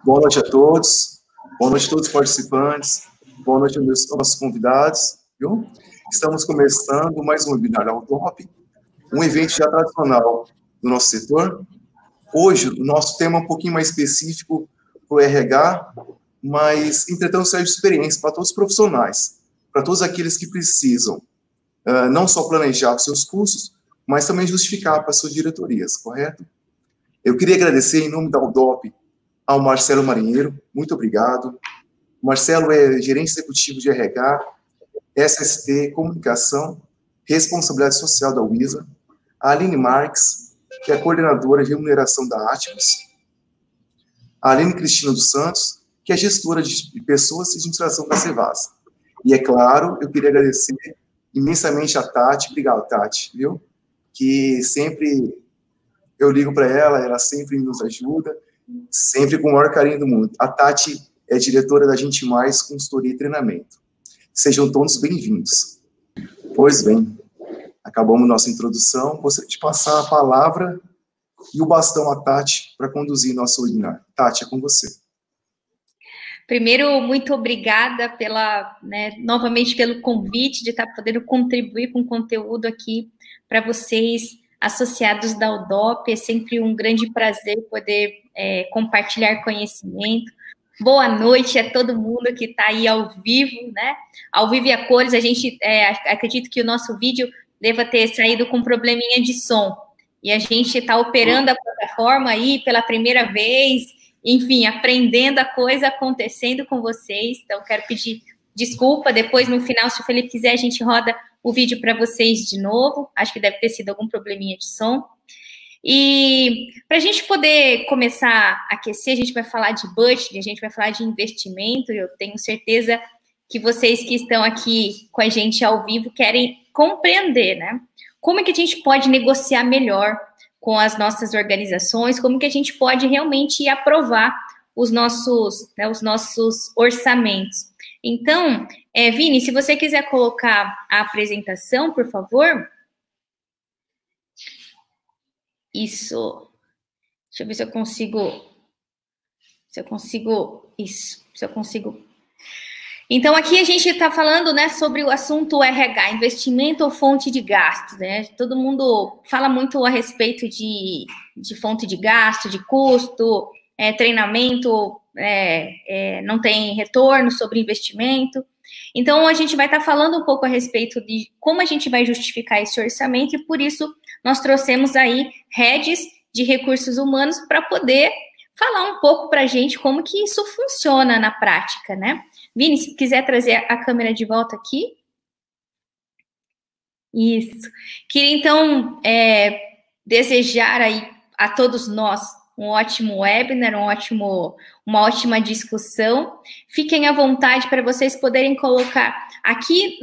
Boa noite a todos, boa noite a todos os participantes, boa noite aos nossos convidados, viu? Estamos começando mais um webinar da UDOP, um evento já tradicional do nosso setor. Hoje, o nosso tema é um pouquinho mais específico para o RH, mas, entretanto, serve de experiência para todos os profissionais, para todos aqueles que precisam não só planejar os seus cursos, mas também justificar para suas diretorias, correto? Eu queria agradecer, em nome da UDOP, ao Marcelo Marinheiro, muito obrigado. O Marcelo é gerente executivo de RH, SST, Comunicação, Responsabilidade Social da UISA, a Aline Marques, que é coordenadora de remuneração da Atmos, a Aline Cristina dos Santos, que é gestora de pessoas e administração da Cevasa. E, é claro, eu queria agradecer imensamente a Tati, obrigado, Tati, viu? Que sempre eu ligo para ela, ela sempre nos ajuda, sempre com o maior carinho do mundo. A Tati é diretora da Gente Mais Consultoria e Treinamento. Sejam todos bem-vindos. Pois bem, acabamos nossa introdução. Gostaria de passar a palavra e o bastão à Tati para conduzir nosso webinar. Tati, é com você. Primeiro, muito obrigada novamente pelo convite de estar podendo contribuir com conteúdo aqui para vocês, associados da UDOP. É sempre um grande prazer poder compartilhar conhecimento. Boa noite a todo mundo que está aí ao vivo, né? Ao vivo e a cores. A gente acredito que o nosso vídeo deva ter saído com probleminha de som. E a gente está operando a plataforma aí pela primeira vez, enfim, aprendendo a coisa acontecendo com vocês. Então, quero pedir desculpa. Depois, no final, se o Felipe quiser, a gente roda o vídeo para vocês de novo. Acho que deve ter sido algum probleminha de som. E para a gente poder começar a aquecer, a gente vai falar de budget, a gente vai falar de investimento. Eu tenho certeza que vocês que estão aqui com a gente ao vivo querem compreender, né? Como é que a gente pode negociar melhor com as nossas organizações, como que a gente pode realmente aprovar os nossos orçamentos. Então, Vini, se você quiser colocar a apresentação, por favor. Isso. Deixa eu ver se eu consigo. Então, aqui a gente está falando, né, sobre o assunto RH, investimento ou fonte de gasto, né? Todo mundo fala muito a respeito de fonte de gasto, de custo, treinamento, não tem retorno sobre investimento. Então, a gente vai estar falando um pouco a respeito de como a gente vai justificar esse orçamento e, por isso, nós trouxemos aí heads de recursos humanos para poder falar um pouco para a gente como que isso funciona na prática, né? Vini, se quiser trazer a câmera de volta aqui. Isso. Queria, então, desejar aí a todos nós um ótimo webinar, uma ótima discussão. Fiquem à vontade para vocês poderem colocar aqui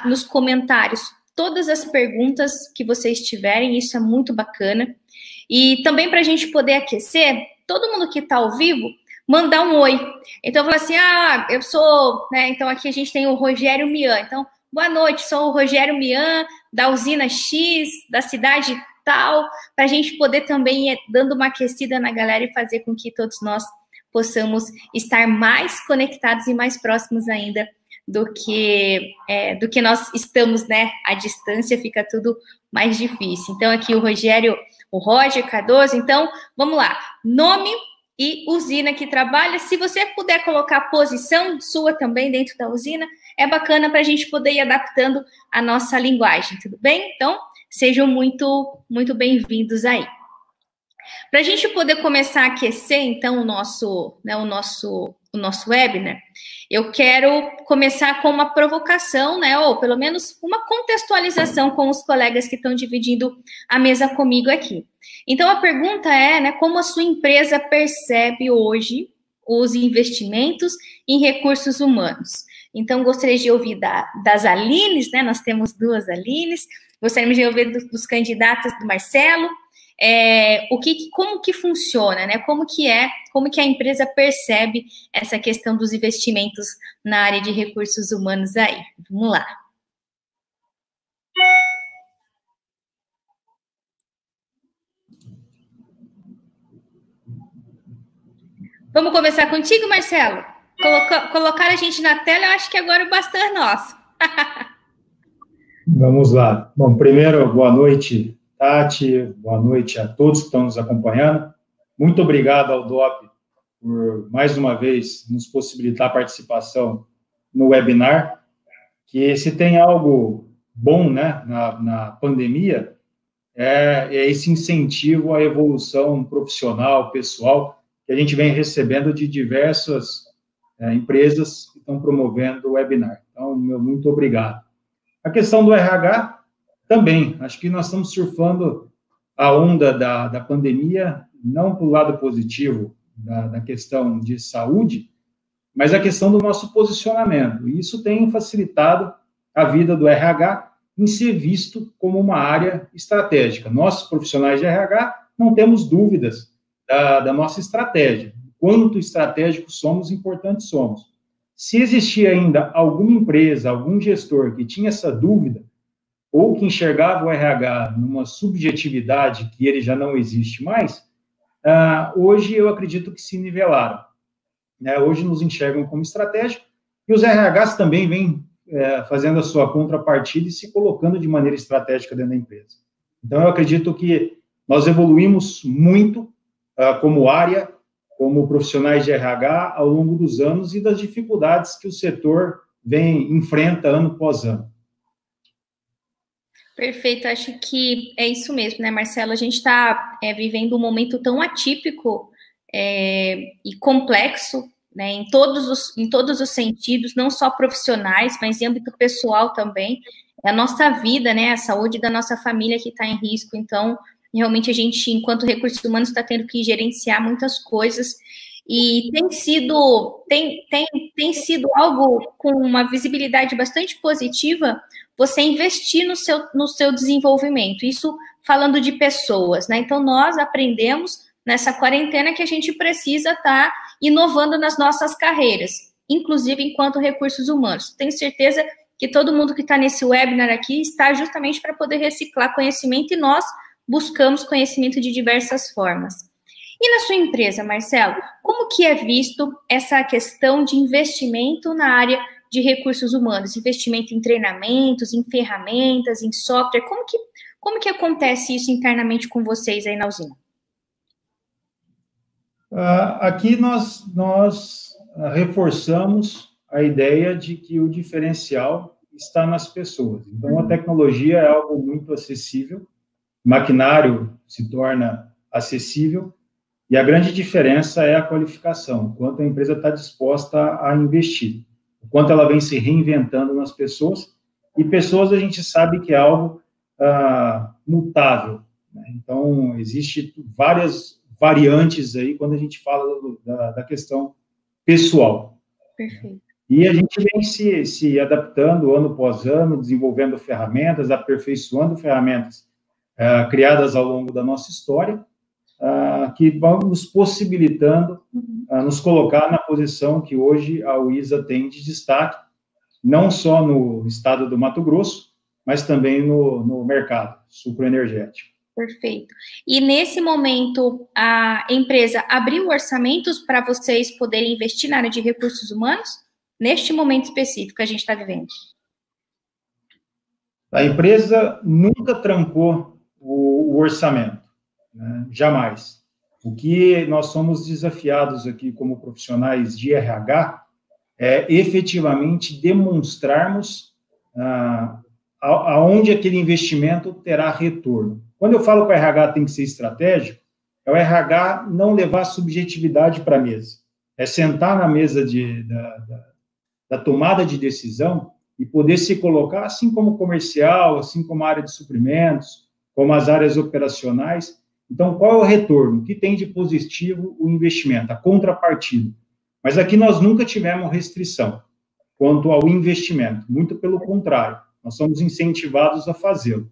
nos comentários todas as perguntas que vocês tiverem, isso é muito bacana. E também para a gente poder aquecer, todo mundo que está ao vivo, mandar um oi. Então, eu falo assim, eu sou, né? Então, aqui a gente tem o Rogério Mian. Então, boa noite, sou o Rogério Mian, da usina X, da cidade tal, para a gente poder também ir dando uma aquecida na galera e fazer com que todos nós possamos estar mais conectados e mais próximos ainda do que nós estamos, né? À distância fica tudo mais difícil. Então, aqui o Roger Cardoso. Então, vamos lá. Nome e usina que trabalha. Se você puder colocar a posição sua também dentro da usina, é bacana para a gente poder ir adaptando a nossa linguagem, tudo bem? Então, sejam muito, muito bem-vindos aí. Para a gente poder começar a aquecer, então, o nosso webinar, eu quero começar com uma provocação, né, ou pelo menos uma contextualização com os colegas que estão dividindo a mesa comigo aqui. Então, a pergunta é, né, como a sua empresa percebe hoje os investimentos em recursos humanos? Então, gostaria de ouvir das Alines, né, nós temos duas Alines, gostaríamos de ouvir dos candidatos do Marcelo, como que funciona, né? Como que a empresa percebe essa questão dos investimentos na área de recursos humanos aí? Vamos lá. Vamos começar contigo, Marcelo? Colocar a gente na tela, eu acho que agora o bastão é nosso. Vamos lá. Bom, primeiro, boa noite, Tati, boa noite a todos que estão nos acompanhando. Muito obrigado ao DOP por, mais uma vez, nos possibilitar a participação no webinar, que se tem algo bom, né, na pandemia, é esse incentivo à evolução profissional, pessoal, que a gente vem recebendo de diversas empresas que estão promovendo o webinar. Então, meu muito obrigado. A questão do RH também, acho que nós estamos surfando a onda da pandemia, não para o lado positivo da questão de saúde, mas a questão do nosso posicionamento. E isso tem facilitado a vida do RH em ser visto como uma área estratégica. Nós, profissionais de RH, não temos dúvidas da nossa estratégia. Quanto estratégicos somos, importantes somos. Se existia ainda alguma empresa, algum gestor que tinha essa dúvida, ou que enxergava o RH numa subjetividade que ele já não existe mais, hoje eu acredito que se nivelaram. Hoje nos enxergam como estratégia, e os RHs também vêm fazendo a sua contrapartida e se colocando de maneira estratégica dentro da empresa. Então, eu acredito que nós evoluímos muito como área, como profissionais de RH, ao longo dos anos e das dificuldades que o setor enfrenta ano após ano. Perfeito, acho que é isso mesmo, né, Marcelo? A gente está vivendo um momento tão atípico e complexo, né, em todos os sentidos, não só profissionais, mas em âmbito pessoal também. É a nossa vida, né, a saúde da nossa família que está em risco. Então, realmente a gente, enquanto recursos humanos, está tendo que gerenciar muitas coisas. E tem sido algo com uma visibilidade bastante positiva você investir no seu desenvolvimento. Isso falando de pessoas, né? Então, nós aprendemos nessa quarentena que a gente precisa estar inovando nas nossas carreiras, inclusive enquanto recursos humanos. Tenho certeza que todo mundo que está nesse webinar aqui está justamente para poder reciclar conhecimento, e nós buscamos conhecimento de diversas formas. E na sua empresa, Marcelo, como que é visto essa questão de investimento na área de recursos humanos, investimento em treinamentos, em ferramentas, em software? Como que acontece isso internamente com vocês aí na usina? Aqui nós reforçamos a ideia de que o diferencial está nas pessoas. Então, a tecnologia é algo muito acessível, o maquinário se torna acessível, e a grande diferença é a qualificação, o quanto a empresa está disposta a investir, o quanto ela vem se reinventando nas pessoas, e pessoas a gente sabe que é algo mutável, né? Então, existe várias variantes aí quando a gente fala da questão pessoal. Perfeito. E a gente vem se adaptando ano após ano, desenvolvendo ferramentas, aperfeiçoando ferramentas criadas ao longo da nossa história, que vão nos possibilitando nos colocar na posição que hoje a UISA tem de destaque, não só no estado do Mato Grosso, mas também no mercado sucroenergético. Perfeito. E nesse momento, a empresa abriu orçamentos para vocês poderem investir na área de recursos humanos? Neste momento específico que a gente está vivendo. A empresa nunca trancou o orçamento, né? Jamais. O que nós somos desafiados aqui como profissionais de RH é efetivamente demonstrarmos aonde aquele investimento terá retorno. Quando eu falo que o RH tem que ser estratégico, é o RH não levar a subjetividade para a mesa. É sentar na mesa da tomada de decisão e poder se colocar, assim como comercial, assim como a área de suprimentos, como as áreas operacionais. Então, qual é o retorno? O que tem de positivo o investimento, a contrapartida? Mas aqui nós nunca tivemos restrição quanto ao investimento, muito pelo contrário, nós somos incentivados a fazê-lo.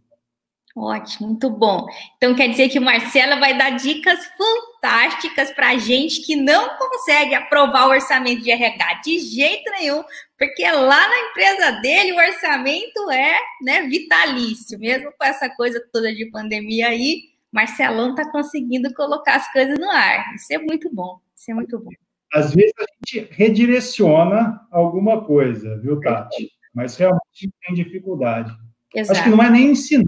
Ótimo, muito bom. Então, quer dizer que o Marcelo vai dar dicas fantásticas para a gente que não consegue aprovar o orçamento de RH de jeito nenhum, porque lá na empresa dele o orçamento é, né, vitalício, mesmo com essa coisa toda de pandemia aí, Marcelão está conseguindo colocar as coisas no ar. Isso é muito bom, isso é muito bom. às vezes a gente redireciona alguma coisa, viu, Tati? Mas realmente tem dificuldade. Exato. Acho que não é nem ensinar,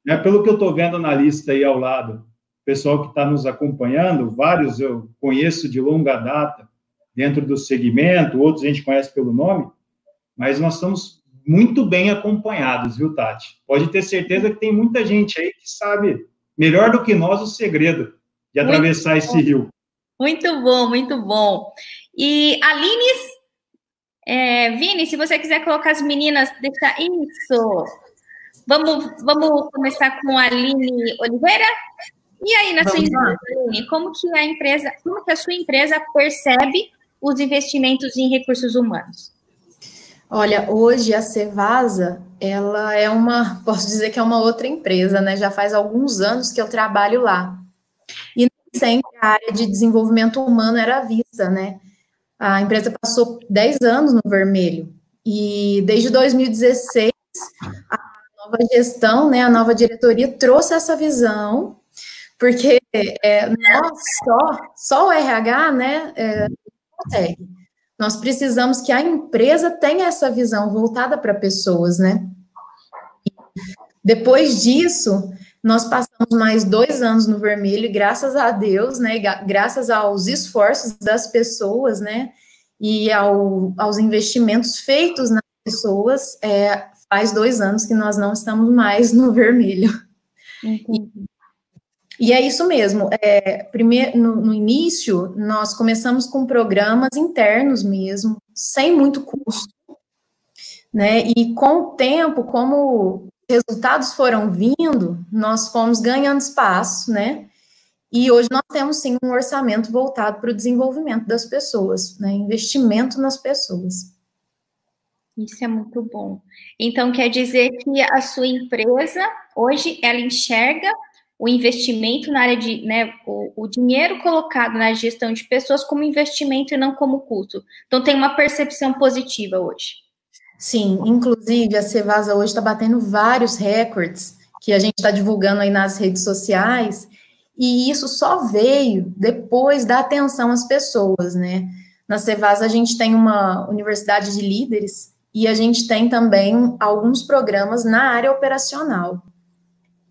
né? Pelo que eu estou vendo na lista aí ao lado, o pessoal que está nos acompanhando, vários eu conheço de longa data, dentro do segmento, outros a gente conhece pelo nome, mas nós estamos muito bem acompanhados, viu, Tati? Pode ter certeza que tem muita gente aí que sabe, melhor do que nós, o segredo de atravessar esse rio. Muito bom, muito bom. E Aline, Vini, se você quiser colocar as meninas, deixa isso. Vamos começar com a Aline Oliveira. E aí, na sua empresa, Aline, como que a sua empresa percebe os investimentos em recursos humanos? Olha, hoje a Cevasa, ela é posso dizer que é uma outra empresa, né? Já faz alguns anos que eu trabalho lá. E nem sempre a área de desenvolvimento humano era vista, né? A empresa passou 10 anos no vermelho. E desde 2016, a nova gestão, né, a nova diretoria trouxe essa visão, porque só o RH, né, não consegue. Nós precisamos que a empresa tenha essa visão voltada para pessoas, né? Depois disso, nós passamos mais 2 anos no vermelho, e graças a Deus, né, graças aos esforços das pessoas, né, e aos investimentos feitos nas pessoas, faz 2 anos que nós não estamos mais no vermelho. E é isso mesmo. Primeiro, no início, nós começamos com programas internos mesmo, sem muito custo, né? E com o tempo, como resultados foram vindo, nós fomos ganhando espaço, né? E hoje nós temos, sim, um orçamento voltado para o desenvolvimento das pessoas, né? Investimento nas pessoas. Isso é muito bom. Então, quer dizer que a sua empresa, hoje, ela enxerga o investimento na área de, né, o dinheiro colocado na gestão de pessoas como investimento e não como custo. Então, tem uma percepção positiva hoje. Sim, inclusive a Cevasa hoje está batendo vários recordes que a gente está divulgando aí nas redes sociais, e isso só veio depois da atenção às pessoas, né? Na Cevasa a gente tem uma universidade de líderes e a gente tem também alguns programas na área operacional.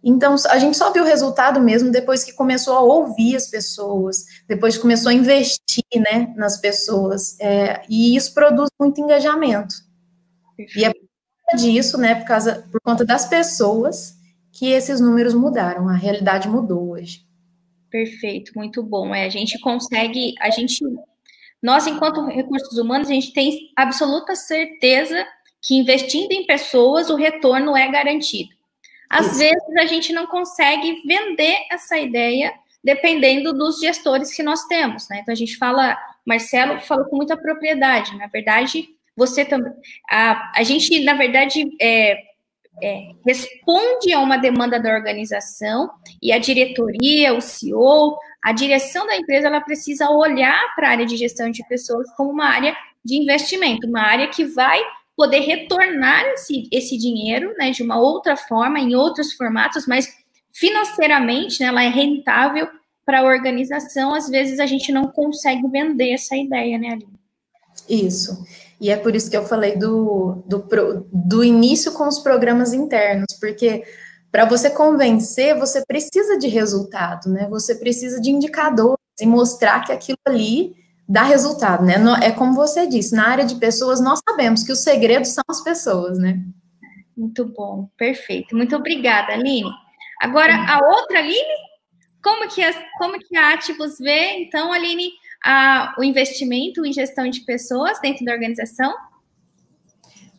Então, a gente só viu o resultado mesmo depois que começou a ouvir as pessoas, depois que começou a investir, né, nas pessoas, e isso produz muito engajamento. E é por conta disso, né, por conta das pessoas, que esses números mudaram, a realidade mudou hoje. Perfeito, muito bom. Nós, enquanto recursos humanos, a gente tem absoluta certeza que investindo em pessoas, o retorno é garantido. Às vezes, a gente não consegue vender essa ideia dependendo dos gestores que nós temos, né? Então, a gente Marcelo falou com muita propriedade. Na verdade, você também... A gente, na verdade, responde a uma demanda da organização e a diretoria, o CEO, a direção da empresa, ela precisa olhar para a área de gestão de pessoas como uma área de investimento, uma área que vai poder retornar esse dinheiro, né, de uma outra forma, em outros formatos, mas financeiramente, né, ela é rentável para a organização. Às vezes a gente não consegue vender essa ideia, né, Aline? Isso. E é por isso que eu falei do início com os programas internos, porque para você convencer, você precisa de resultado, né? Você precisa de indicadores e mostrar que aquilo ali dá resultado, né? É como você disse, na área de pessoas, nós sabemos que os segredos são as pessoas, né? Muito bom, perfeito. Muito obrigada, Aline. Agora, a outra Aline, como que a Ativos vê, então, Aline, o investimento em gestão de pessoas dentro da organização?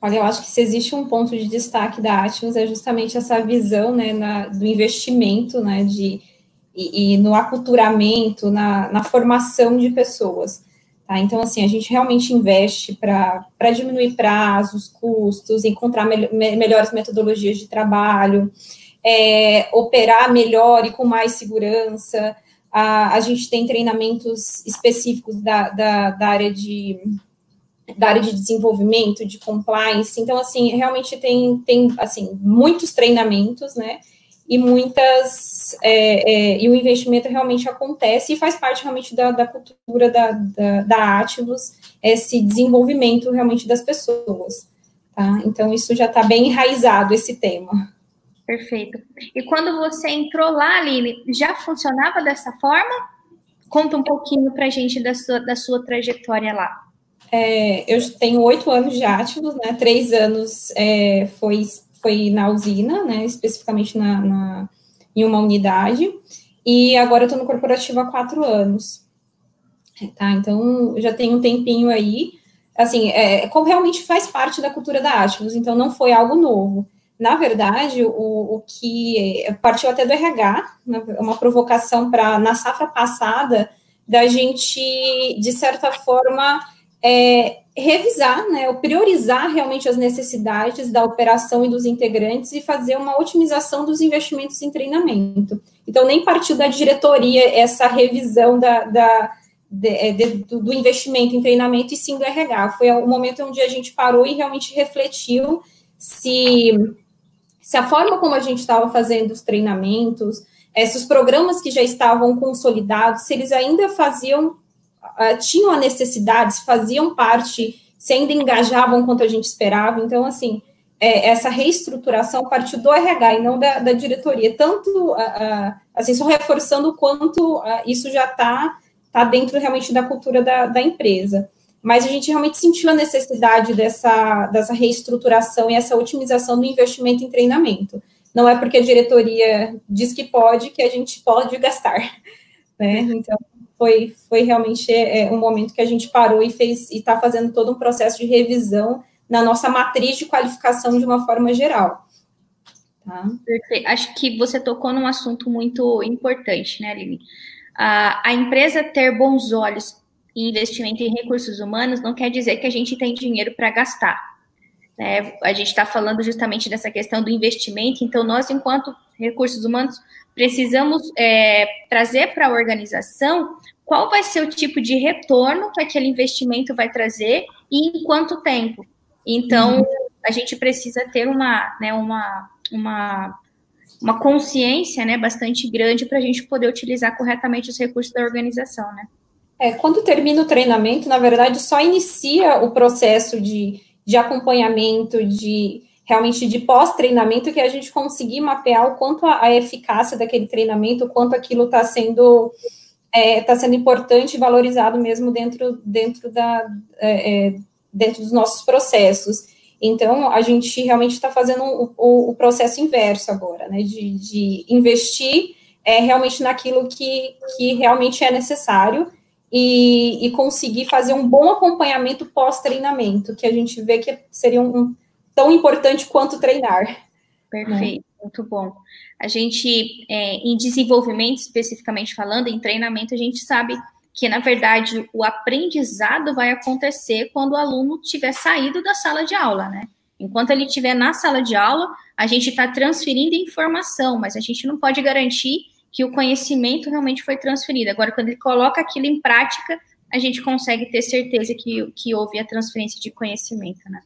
Olha, eu acho que se existe um ponto de destaque da Ativos é justamente essa visão, né, do investimento, né, e no aculturamento, na formação de pessoas. Tá? Então, assim, a gente realmente investe para diminuir prazos, custos, encontrar melhores metodologias de trabalho, operar melhor e com mais segurança. A gente tem treinamentos específicos da área de desenvolvimento, de compliance. Então, assim, realmente tem assim, muitos treinamentos, né? e muitas, e o investimento realmente acontece e faz parte realmente da cultura da Ativos, esse desenvolvimento realmente das pessoas, tá? Então, isso já está bem enraizado, esse tema. Perfeito. E quando você entrou lá, Aline, já funcionava dessa forma? Conta um pouquinho para a gente da sua trajetória lá. Eu tenho 8 anos de Ativos, né? 3 anos foi na usina, né? Especificamente em uma unidade, e agora eu estou no corporativo há 4 anos. Tá? Então, já tem um tempinho aí, assim, como realmente faz parte da cultura da Ativos, então não foi algo novo. Na verdade, o que partiu até do RH, uma provocação na safra passada, da gente, de certa forma, revisar, né, ou priorizar realmente as necessidades da operação e dos integrantes e fazer uma otimização dos investimentos em treinamento. Então, nem partiu da diretoria essa revisão do investimento em treinamento, e sim do RH. Foi o momento onde a gente parou e realmente refletiu se a forma como a gente estava fazendo os treinamentos, se os programas que já estavam consolidados, se eles ainda tinham a necessidade, faziam parte, se ainda engajavam quanto a gente esperava. Então, assim, essa reestruturação partiu do RH e não da diretoria, tanto, assim, só reforçando o quanto isso já está dentro realmente da cultura da empresa. Mas a gente realmente sentiu a necessidade dessa reestruturação e essa otimização do investimento em treinamento. Não é porque a diretoria diz que pode, que a gente pode gastar, né? Então, foi realmente um momento que a gente parou e está fazendo todo um processo de revisão na nossa matriz de qualificação de uma forma geral. Tá? Perfeito. Acho que você tocou num assunto muito importante, né, Aline? A empresa ter bons olhos em investimento em recursos humanos não quer dizer que a gente tem dinheiro para gastar, né? A gente está falando justamente dessa questão do investimento, então nós, enquanto recursos humanos, precisamos trazer para a organização qual vai ser o tipo de retorno que aquele investimento vai trazer e em quanto tempo. Então, a gente precisa ter uma consciência, né, bastante grande para a gente poder utilizar corretamente os recursos da organização, né? Quando termina o treinamento, na verdade, só inicia o processo de acompanhamento, realmente de pós-treinamento, que a gente conseguir mapear o quanto a eficácia daquele treinamento, o quanto aquilo está sendo importante e valorizado mesmo dentro dos nossos processos. Então, a gente realmente está fazendo o processo inverso agora, né, de investir realmente naquilo que realmente é necessário, e conseguir fazer um bom acompanhamento pós-treinamento, que a gente vê que seria tão importante quanto treinar. Perfeito, muito bom. A gente, em desenvolvimento, especificamente falando, em treinamento, a gente sabe que, na verdade, o aprendizado vai acontecer quando o aluno tiver saído da sala de aula, né? Enquanto ele estiver na sala de aula, a gente está transferindo informação, mas a gente não pode garantir que o conhecimento realmente foi transferido. Agora, quando ele coloca aquilo em prática, a gente consegue ter certeza que houve a transferência de conhecimento, né?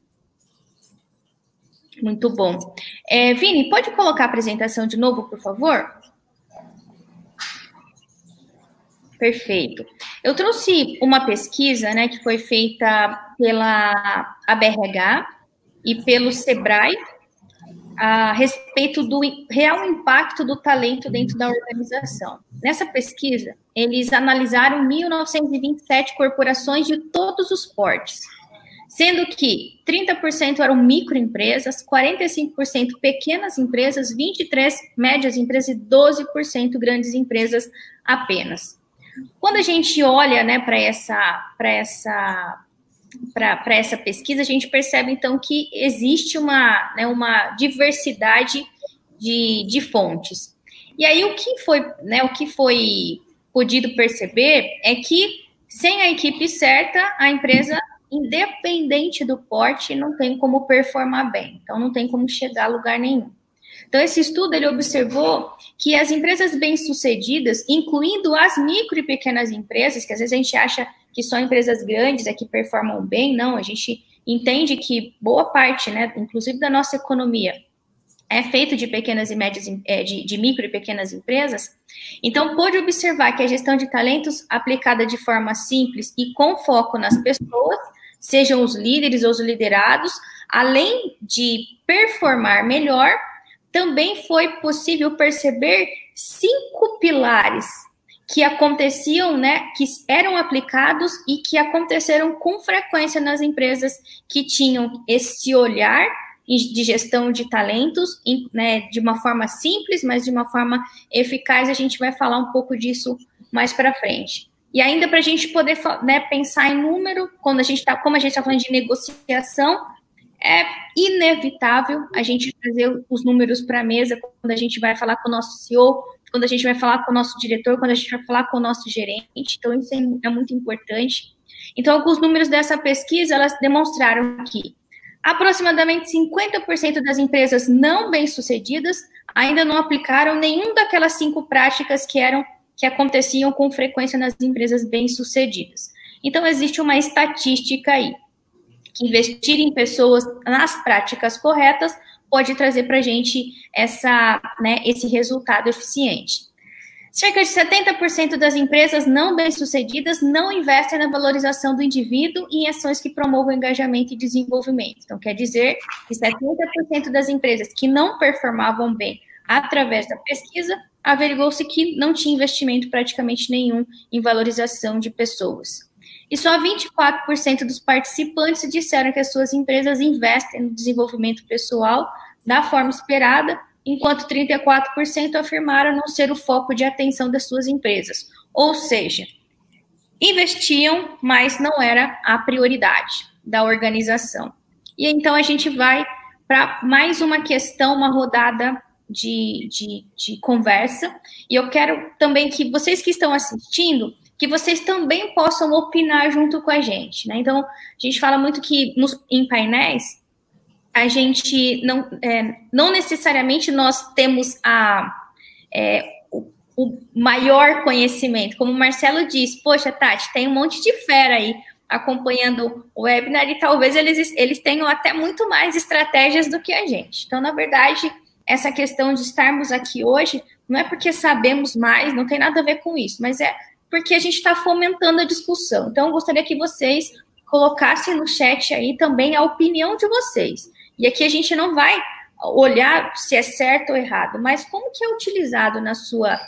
Muito bom. Vini, pode colocar a apresentação de novo, por favor? Perfeito. Eu trouxe uma pesquisa, né, que foi feita pela ABRH e pelo Sebrae, a respeito do real impacto do talento dentro da organização. Nessa pesquisa, eles analisaram 1.927 corporações de todos os portes, sendo que 30% eram microempresas, 45% pequenas empresas, 23% médias empresas e 12% grandes empresas apenas. Quando a gente olha, né, para essa pesquisa, a gente percebe, então, que existe uma diversidade de fontes. E aí, o que foi podido perceber é que, sem a equipe certa, a empresa, independente do porte, não tem como performar bem. Então, não tem como chegar a lugar nenhum. Então, esse estudo, ele observou que as empresas bem-sucedidas, incluindo as micro e pequenas empresas, que às vezes a gente acha que só empresas grandes é que performam bem, não, a gente entende que boa parte, né, inclusive da nossa economia, é feito de pequenas e médias, de micro e pequenas empresas, então pôde observar que a gestão de talentos aplicada de forma simples e com foco nas pessoas, sejam os líderes ou os liderados, além de performar melhor, também foi possível perceber 5 pilares que aconteciam, né, que eram aplicados e que aconteceram com frequência nas empresas que tinham esse olhar de gestão de talentos, né, de uma forma simples, mas de uma forma eficaz. A gente vai falar um pouco disso mais para frente. E ainda para a gente poder, né, pensar em número, como a gente está falando de negociação, é inevitável a gente trazer os números para a mesa quando a gente vai falar com o nosso CEO, quando a gente vai falar com o nosso diretor, quando a gente vai falar com o nosso gerente. Então, isso é muito importante. Então, alguns números dessa pesquisa, elas demonstraram que aproximadamente 50% das empresas não bem-sucedidas ainda não aplicaram nenhum daquelas 5 práticas que aconteciam com frequência nas empresas bem-sucedidas. Então, existe uma estatística aí. Investir em pessoas nas práticas corretas pode trazer para a gente esse resultado eficiente. Cerca de 70% das empresas não bem-sucedidas não investem na valorização do indivíduo e em ações que promovam engajamento e desenvolvimento. Então, quer dizer que 70% das empresas que não performavam bem através da pesquisa, averigou-se que não tinha investimento praticamente nenhum em valorização de pessoas. E só 24% dos participantes disseram que as suas empresas investem no desenvolvimento pessoal da forma esperada, enquanto 34% afirmaram não ser o foco de atenção das suas empresas. Ou seja, investiam, mas não era a prioridade da organização. E então a gente vai para mais uma questão, uma rodada de conversa. E eu quero também que vocês que estão assistindo, que vocês também possam opinar junto com a gente, né? Então, a gente fala muito que em painéis, a gente não necessariamente nós temos o maior conhecimento. Como o Marcelo disse, poxa, Tati, tem um monte de fera aí acompanhando o webinar e talvez eles tenham até muito mais estratégias do que a gente. Então, na verdade, essa questão de estarmos aqui hoje não é porque sabemos mais, não tem nada a ver com isso, mas é porque a gente está fomentando a discussão. Então, eu gostaria que vocês colocassem no chat aí também a opinião de vocês. E aqui a gente não vai olhar se é certo ou errado, mas como que é utilizado na sua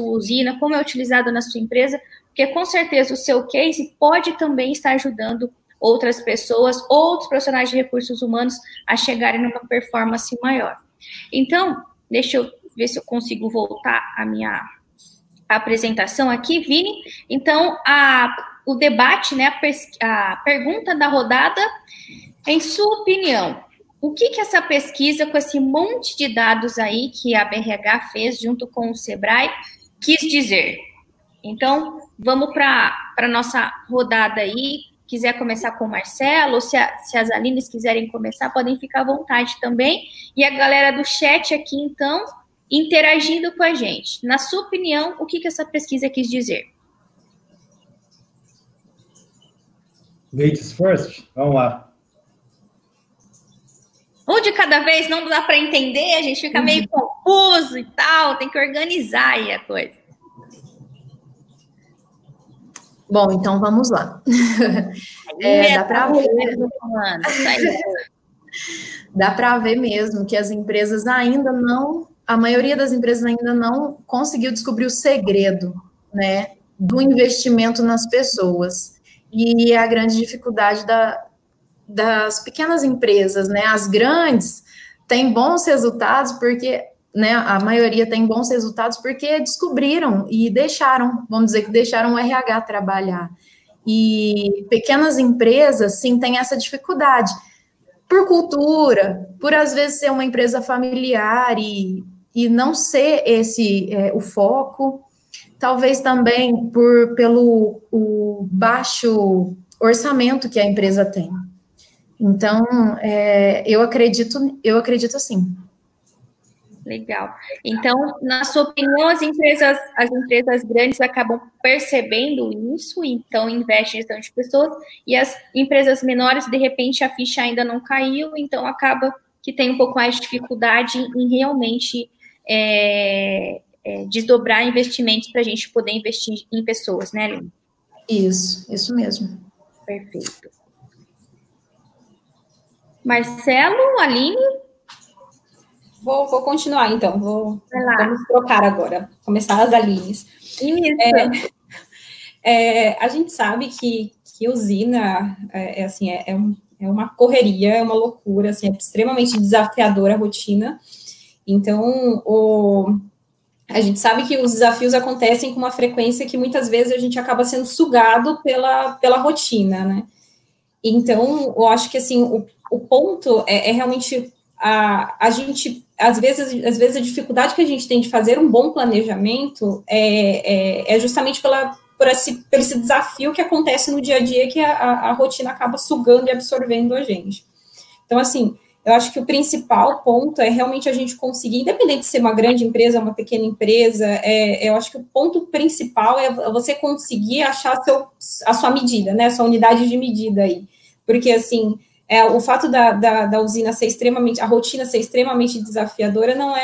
usina, como é utilizado na sua empresa, porque com certeza o seu case pode também estar ajudando outras pessoas, outros profissionais de recursos humanos a chegarem numa performance maior. Então, deixa eu ver se eu consigo voltar a minha apresentação aqui, Vini. Então, o debate, né, a pergunta da rodada, em sua opinião, o que essa pesquisa, com esse monte de dados aí que a BRH fez junto com o Sebrae, quis dizer? Então, vamos para a nossa rodada aí. Quiser começar com o Marcelo, ou se as Alines quiserem começar, podem ficar à vontade também. E a galera do chat aqui, então, interagindo com a gente. Na sua opinião, o que essa pesquisa quis dizer? Ladies first, vamos lá. Um de cada vez, não dá para entender, a gente fica meio confuso e tal, tem que organizar aí a coisa. Bom, então vamos lá. Dá para ver. Dá para ver mesmo que as empresas ainda não, a maioria das empresas ainda não conseguiu descobrir o segredo, né, do investimento nas pessoas. E a grande dificuldade das pequenas empresas, né? As grandes têm bons resultados porque, né, a maioria tem bons resultados porque descobriram e deixaram, vamos dizer que deixaram o RH trabalhar. E pequenas empresas, sim, têm essa dificuldade. Por cultura, por às vezes ser uma empresa familiar e não ser esse o foco, talvez também pelo o baixo orçamento que a empresa tem. Então, eu acredito assim. Legal. Então, na sua opinião, as empresas grandes acabam percebendo isso, então investem em gestão de pessoas, e as empresas menores, de repente, a ficha ainda não caiu, então acaba que que têm um pouco mais de dificuldade em realmente desdobrar investimentos para a gente poder investir em pessoas, né, Aline? Isso mesmo. Perfeito. Marcelo, Aline? Vou continuar, então. Vamos trocar agora. Começar as Alines. Isso. A gente sabe que usina é uma correria, é uma loucura, assim, é extremamente desafiadora a rotina. Então, a gente sabe que os desafios acontecem com uma frequência que muitas vezes a gente acaba sendo sugado pela rotina, né? Então, eu acho que, assim, o ponto é realmente a gente, às vezes a dificuldade que a gente tem de fazer um bom planejamento é justamente por esse desafio que acontece no dia a dia, que a rotina acaba sugando e absorvendo a gente. Então, assim, eu acho que o principal ponto é realmente a gente conseguir, independente de ser uma grande empresa, uma pequena empresa, eu acho que o ponto principal é você conseguir achar a sua medida, né, a sua unidade de medida aí. Porque, assim, o fato da usina ser a rotina ser extremamente desafiadora não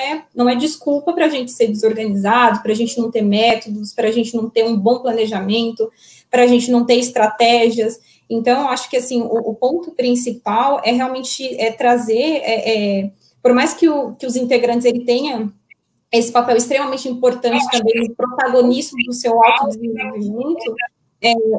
é desculpa para a gente ser desorganizado, para a gente não ter métodos, para a gente não ter um bom planejamento, para a gente não ter estratégias. Então, eu acho que, assim, o ponto principal é realmente trazer, por mais que os integrantes ele tenham esse papel extremamente importante também, o protagonismo do seu autodesenvolvimento,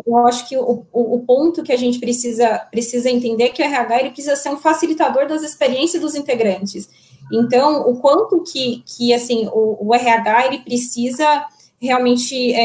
eu acho que o ponto que a gente precisa entender é que o RH ele precisa ser um facilitador das experiências dos integrantes. Então, o quanto que assim, o RH ele precisa realmente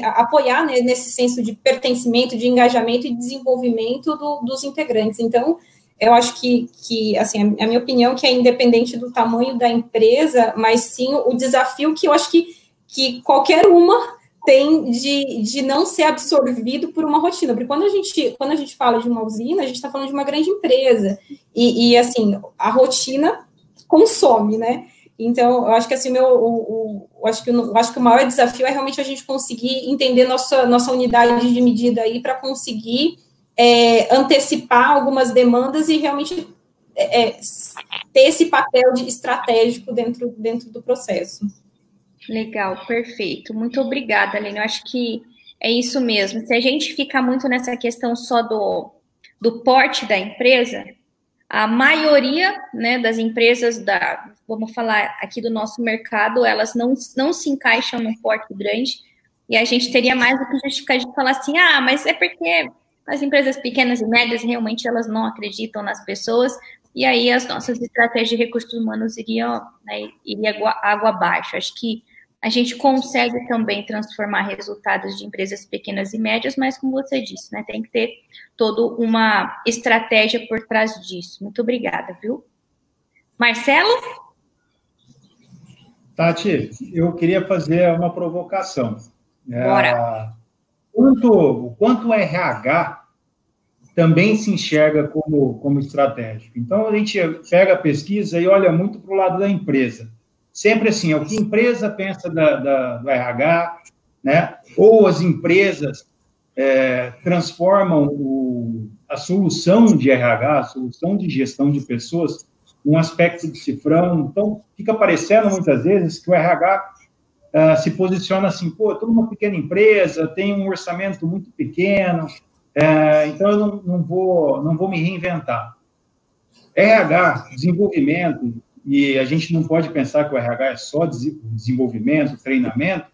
apoiar, né, nesse senso de pertencimento, de engajamento e desenvolvimento dos integrantes. Então, eu acho que assim, a minha opinião é que é independente do tamanho da empresa, mas sim o desafio que eu acho que qualquer uma tem de não ser absorvido por uma rotina, porque quando a gente fala de uma usina, a gente está falando de uma grande empresa, e assim, a rotina consome, né? Então, eu acho que assim, eu acho que o maior desafio é realmente a gente conseguir entender nossa unidade de medida aí para conseguir antecipar algumas demandas e realmente ter esse papel estratégico dentro do processo. Legal, perfeito. Muito obrigada, Aline. Eu acho que é isso mesmo. Se a gente ficar muito nessa questão só do porte da empresa, a maioria, né, das empresas vamos falar aqui do nosso mercado, elas não se encaixam num porte grande, e a gente teria mais do que justificar de falar assim, mas é porque as empresas pequenas e médias realmente elas não acreditam nas pessoas, e aí as nossas estratégias de recursos humanos iria água abaixo. Acho que a gente consegue também transformar resultados de empresas pequenas e médias, mas como você disse, né, tem que ter toda uma estratégia por trás disso. Muito obrigada, viu? Marcelo? Tati, eu queria fazer uma provocação. Bora. O quanto o RH também se enxerga como estratégico. Então, a gente pega a pesquisa e olha muito para o lado da empresa. Sempre assim, o que a empresa pensa do RH, né? Ou as empresas transformam a solução de RH, a solução de gestão de pessoas, num aspecto de cifrão. Então, fica parecendo muitas vezes que o RH se posiciona assim, estou numa pequena empresa, tenho um orçamento muito pequeno, então eu não vou me reinventar. RH, desenvolvimento, e a gente não pode pensar que o RH é só desenvolvimento, treinamento,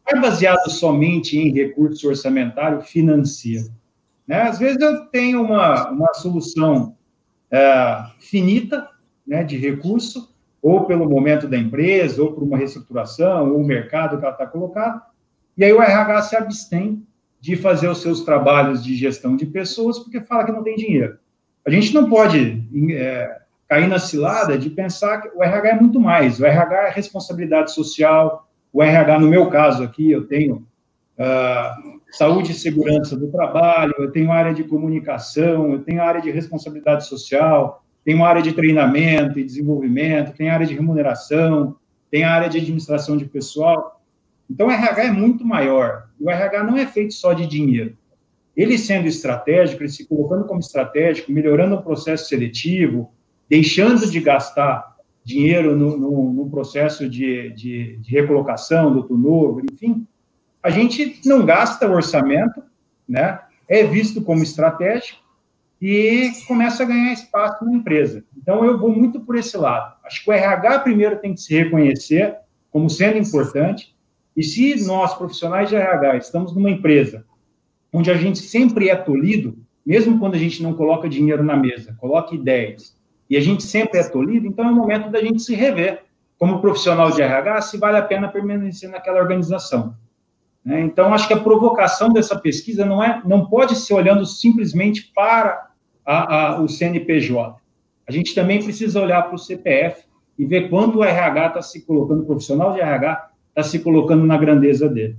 é baseado somente em recurso orçamentário financeiro. Né? Às vezes eu tenho uma solução finita, né, de recurso, ou pelo momento da empresa, ou por uma reestruturação, ou o mercado que ela está colocado, e aí o RH se abstém de fazer os seus trabalhos de gestão de pessoas, porque fala que não tem dinheiro. A gente não pode cair na cilada de pensar que o RH é muito mais. O RH é responsabilidade social, o RH, no meu caso aqui, eu tenho saúde e segurança do trabalho, eu tenho área de comunicação, eu tenho área de responsabilidade social, tenho área de treinamento e desenvolvimento, tenho área de remuneração, tenho área de administração de pessoal. Então, o RH é muito maior. O RH não é feito só de dinheiro. Ele sendo estratégico, ele se colocando como estratégico, melhorando o processo seletivo, deixando de gastar dinheiro no processo de recolocação, do turnover, enfim, a gente não gasta o orçamento, né? É visto como estratégico e começa a ganhar espaço na empresa. Então, eu vou muito por esse lado. Acho que o RH primeiro tem que se reconhecer como sendo importante, e se nós, profissionais de RH, estamos numa empresa onde a gente sempre é tolhido, mesmo quando a gente não coloca dinheiro na mesa, coloca ideias, e a gente sempre é tolhido, então é o momento da gente se rever como profissional de RH, se vale a pena permanecer naquela organização. Então, acho que a provocação dessa pesquisa não pode ser olhando simplesmente para o CNPJ. A gente também precisa olhar para o CPF e ver quanto o RH está se colocando, o profissional de RH está se colocando na grandeza dele.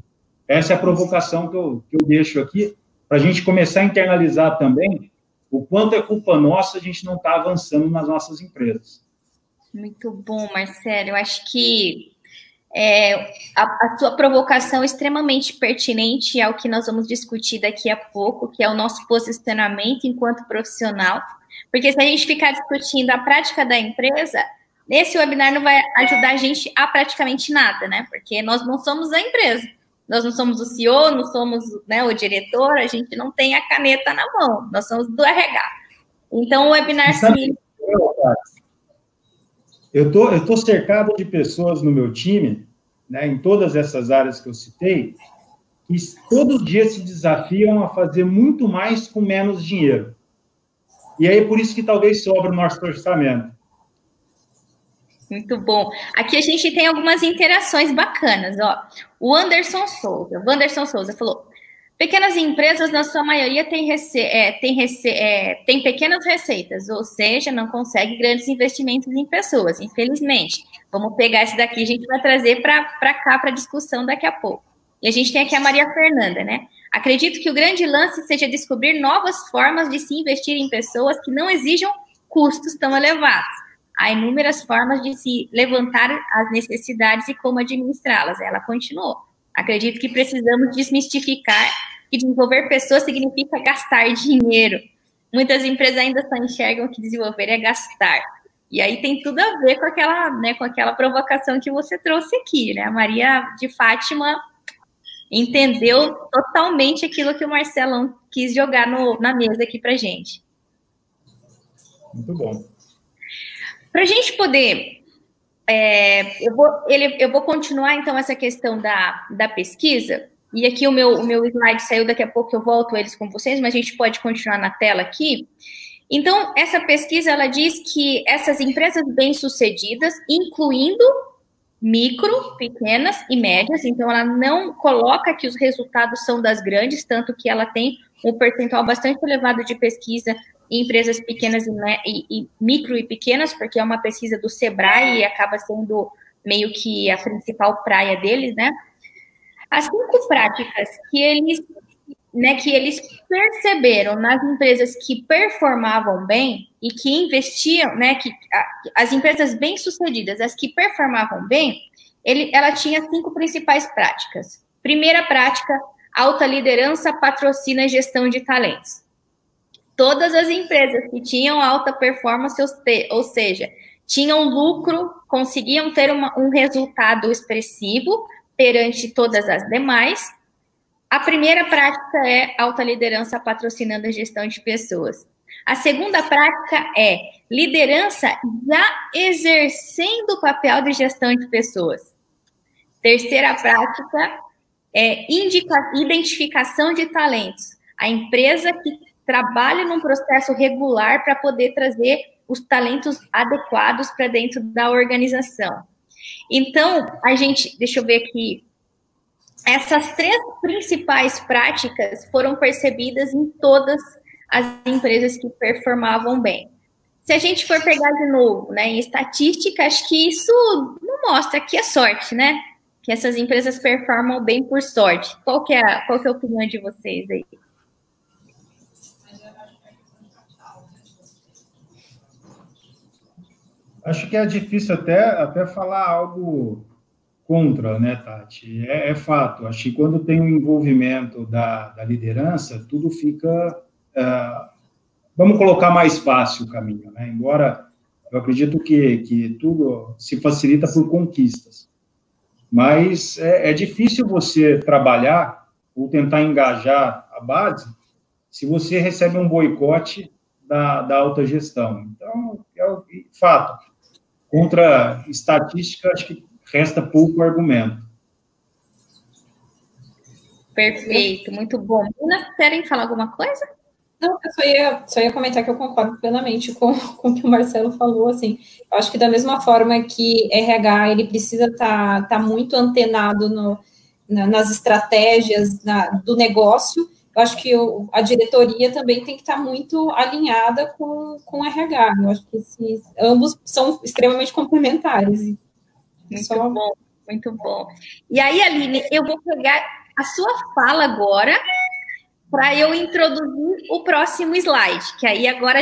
Essa é a provocação que eu deixo aqui, para a gente começar a internalizar também o quanto é culpa nossa a gente não está avançando nas nossas empresas. Muito bom, Marcelo. Eu acho que a sua provocação é extremamente pertinente ao que nós vamos discutir daqui a pouco, que é o nosso posicionamento enquanto profissional, porque se a gente ficar discutindo a prática da empresa, esse webinar não vai ajudar a gente a praticamente nada, né? Porque nós não somos a empresa, nós não somos o CEO, não somos, né, o diretor, a gente não tem a caneta na mão, nós somos do RH. Então, o webinar... Eu tô cercado de pessoas no meu time, né, em todas essas áreas que eu citei, que todo dia se desafiam a fazer muito mais com menos dinheiro. E aí, por isso que talvez sobre o nosso orçamento. Muito bom. Aqui a gente tem algumas interações bacanas, ó. O Wanderson Souza falou: pequenas empresas, na sua maioria, têm pequenas receitas, ou seja, não consegue grandes investimentos em pessoas, infelizmente. Vamos pegar esse daqui, a gente vai trazer para cá, para discussão daqui a pouco. E a gente tem aqui a Maria Fernanda, né? Acredito que o grande lance seja descobrir novas formas de se investir em pessoas que não exijam custos tão elevados. Há inúmeras formas de se levantar as necessidades e como administrá-las. Ela continuou. Acredito que precisamos desmistificar que desenvolver pessoas significa gastar dinheiro. Muitas empresas ainda só enxergam que desenvolver é gastar. E aí tem tudo a ver com aquela provocação que você trouxe aqui, né? A Maria de Fátima entendeu totalmente aquilo que o Marcelão quis jogar na mesa aqui para gente. Muito bom. Para a gente poder... eu vou continuar, então, essa questão da pesquisa, e aqui o meu slide saiu, daqui a pouco eu volto eles com vocês, mas a gente pode continuar na tela aqui. Então, essa pesquisa, ela diz que essas empresas bem-sucedidas, incluindo micro, pequenas e médias, então ela não coloca que os resultados são das grandes, tanto que ela tem um percentual bastante elevado de pesquisa em empresas pequenas e micro e pequenas, porque é uma pesquisa do Sebrae e acaba sendo meio que a principal praia deles, né? As 5 práticas que eles perceberam nas empresas que performavam bem e que investiam, né? As empresas bem-sucedidas, as que performavam bem, ela tinha 5 principais práticas. Primeira prática, alta liderança, patrocina e gestão de talentos. Todas as empresas que tinham alta performance, ou seja, tinham lucro, conseguiam ter um resultado expressivo perante todas as demais. A primeira prática é alta liderança patrocinando a gestão de pessoas. A segunda prática é liderança já exercendo o papel de gestão de pessoas. Terceira prática é identificação de talentos. A empresa que trabalha num processo regular para poder trazer os talentos adequados para dentro da organização. Então, deixa eu ver aqui, essas 3 principais práticas foram percebidas em todas as empresas que performavam bem. Se a gente for pegar de novo, né, em estatística, acho que isso não mostra que é sorte, né? Que essas empresas performam bem por sorte. Qual que é a opinião de vocês aí? Acho que é difícil até falar algo contra, né, Tati? É fato. Acho que quando tem o envolvimento da liderança, tudo fica... vamos colocar mais fácil o caminho, né? Embora Eu acredito que tudo se facilita por conquistas. Mas é difícil você trabalhar ou tentar engajar a base se você recebe um boicote da alta gestão. Então, é o fato. Contra estatística, acho que resta pouco argumento. Perfeito, muito bom. Meninas, querem falar alguma coisa? Não, eu só ia comentar que eu concordo plenamente com o que o Marcelo falou, assim, eu acho que da mesma forma que RH, ele precisa tá muito antenado nas estratégias do negócio, eu acho que a diretoria também tem que estar muito alinhada com o RH, eu acho que ambos são extremamente complementares. Muito bom, muito bom. E aí, Aline, eu vou pegar a sua fala agora para eu introduzir o próximo slide, que aí agora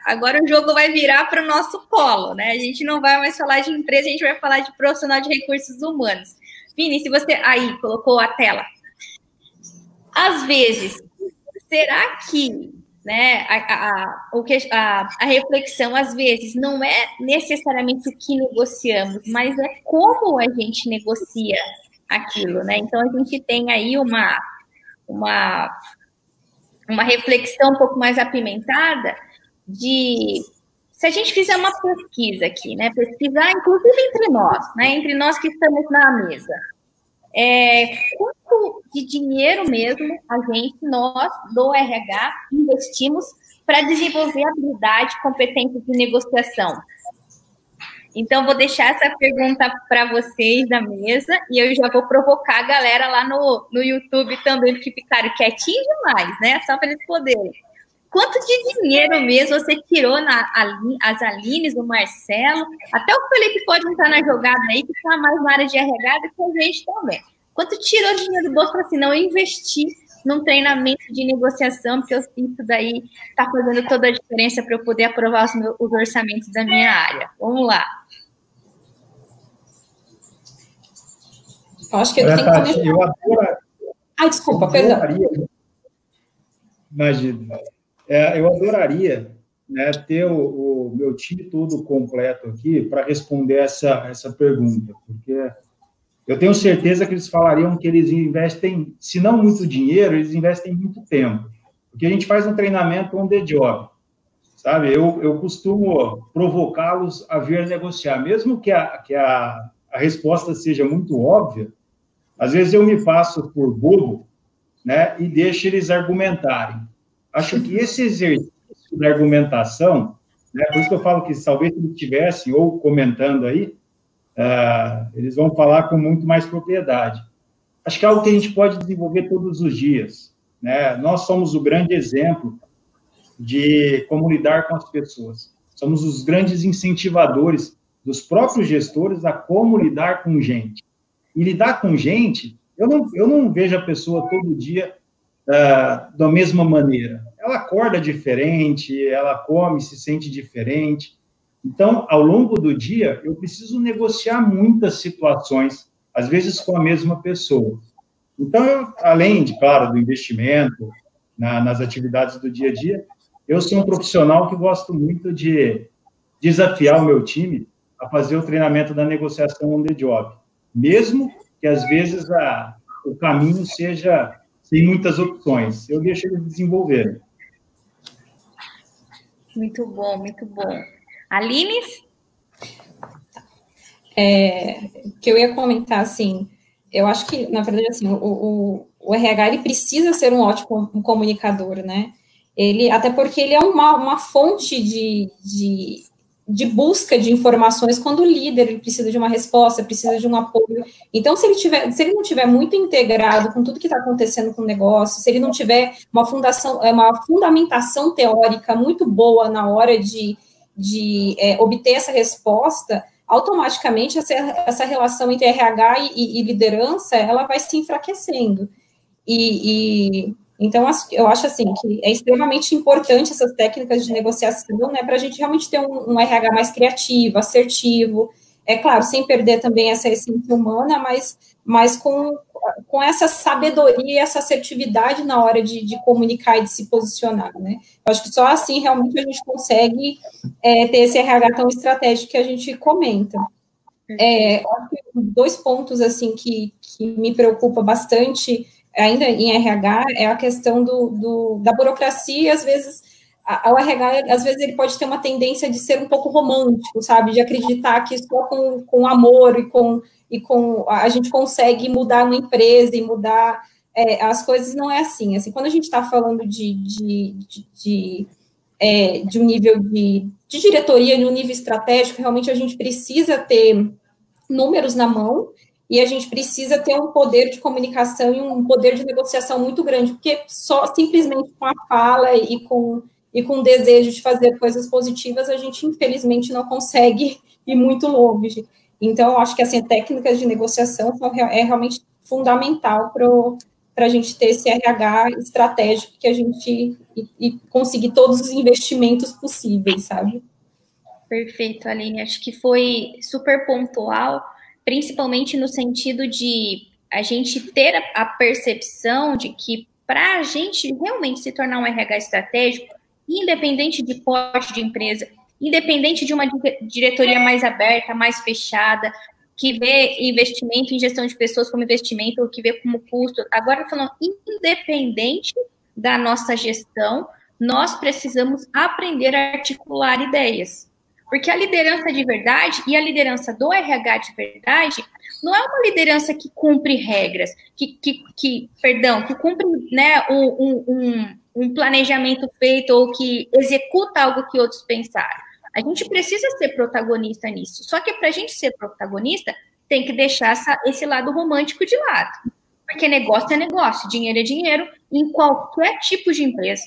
agora o jogo vai virar para o nosso polo, né? A gente não vai mais falar de empresa, a gente vai falar de profissional de recursos humanos. Vini, se você aí colocou a tela. Às vezes, será que, né, a reflexão, às vezes, não é necessariamente o que negociamos, mas é como a gente negocia aquilo, né? Então, a gente tem aí uma reflexão um pouco mais apimentada de, se a gente fizer uma pesquisa aqui, né, pesquisar inclusive entre nós, né, entre nós que estamos na mesa, quanto de dinheiro mesmo nós do RH investimos para desenvolver habilidade e competência de negociação? Então, vou deixar essa pergunta para vocês da mesa e eu já vou provocar a galera lá no YouTube também, porque ficaram quietinhos demais, né? Só para eles poderem. Quanto de dinheiro mesmo você tirou as Alines, o Marcelo, até o Felipe pode entrar na jogada aí, que está mais na área de RH do que a gente também. Quanto tirou de dinheiro do bolso para, assim, não investir num treinamento de negociação, porque isso daí está fazendo toda a diferença para eu poder aprovar os orçamentos da minha área. Vamos lá. Eu acho que ele tem que começar. Desculpa, perdão. Imagina. Eu adoraria, né, ter o meu time todo completo aqui para responder essa pergunta, porque eu tenho certeza que eles falariam que eles investem, se não muito dinheiro, eles investem muito tempo, porque a gente faz um treinamento on the job, sabe? Eu costumo provocá-los a vir negociar, mesmo que a resposta seja muito óbvia. Às vezes eu me passo por bobo, né, e deixo eles argumentarem. Acho que esse exercício da argumentação, né, por isso que eu falo que talvez se eles estivessem ou comentando aí, eles vão falar com muito mais propriedade. Acho que é algo que a gente pode desenvolver todos os dias, né? Nós somos o grande exemplo de como lidar com as pessoas. Somos os grandes incentivadores dos próprios gestores a como lidar com gente. E lidar com gente, eu não vejo a pessoa todo dia da mesma maneira. Ela acorda diferente, ela come, se sente diferente. Então, ao longo do dia, eu preciso negociar muitas situações, às vezes com a mesma pessoa. Então, além, claro, do investimento nas atividades do dia a dia, eu sou um profissional que gosto muito de desafiar o meu time a fazer o treinamento da negociação on the job, mesmo que, às vezes, o caminho seja sem muitas opções. Eu deixo eles desenvolverem. Muito bom, muito bom. Aline? Que eu ia comentar, assim, eu acho que, na verdade, assim, o RH, ele precisa ser um ótimo comunicador, né? Até porque ele é uma fonte de busca de informações quando o líder ele precisa de uma resposta, precisa de um apoio. Então, se ele não tiver muito integrado com tudo que está acontecendo com o negócio, se ele não tiver uma fundamentação teórica muito boa na hora de obter essa resposta, automaticamente essa relação entre RH e liderança, ela vai se enfraquecendo. Então, eu acho assim que é extremamente importante essas técnicas de negociação, né, para a gente realmente ter um RH mais criativo, assertivo, É claro, sem perder também essa essência humana, mas com essa sabedoria e essa assertividade na hora de comunicar e de se posicionar, né? Eu acho que só assim realmente a gente consegue ter esse RH tão estratégico que a gente comenta. Acho que 2 pontos assim que me preocupa bastante ainda em RH é a questão da burocracia. Às vezes o RH, às vezes, ele pode ter uma tendência de ser um pouco romântico, sabe? De acreditar que só com amor e com a gente consegue mudar uma empresa e mudar as coisas. Não é assim. Assim, quando a gente está falando de um nível de diretoria, de um nível estratégico, realmente a gente precisa ter números na mão e a gente precisa ter um poder de comunicação e um poder de negociação muito grande, porque só simplesmente com a fala e com o desejo de fazer coisas positivas, a gente, infelizmente, não consegue ir muito longe. Então, eu acho que, assim, técnicas de negociação é realmente fundamental para a gente ter esse RH estratégico que a gente e conseguir todos os investimentos possíveis, sabe? Perfeito, Aline. Acho que foi super pontual, principalmente no sentido de a gente ter a percepção de que para a gente realmente se tornar um RH estratégico, independente de porte de empresa, independente de uma diretoria mais aberta, mais fechada, que vê investimento em gestão de pessoas como investimento, ou que vê como custo. Agora, falando independente da nossa gestão, nós precisamos aprender a articular ideias. Porque a liderança de verdade e a liderança do RH de verdade não é uma liderança que cumpre regras, que cumpre, né, um planejamento feito ou que executa algo que outros pensaram. A gente precisa ser protagonista nisso. Só que para a gente ser protagonista, tem que deixar esse lado romântico de lado. Porque negócio é negócio, dinheiro é dinheiro, em qualquer tipo de empresa.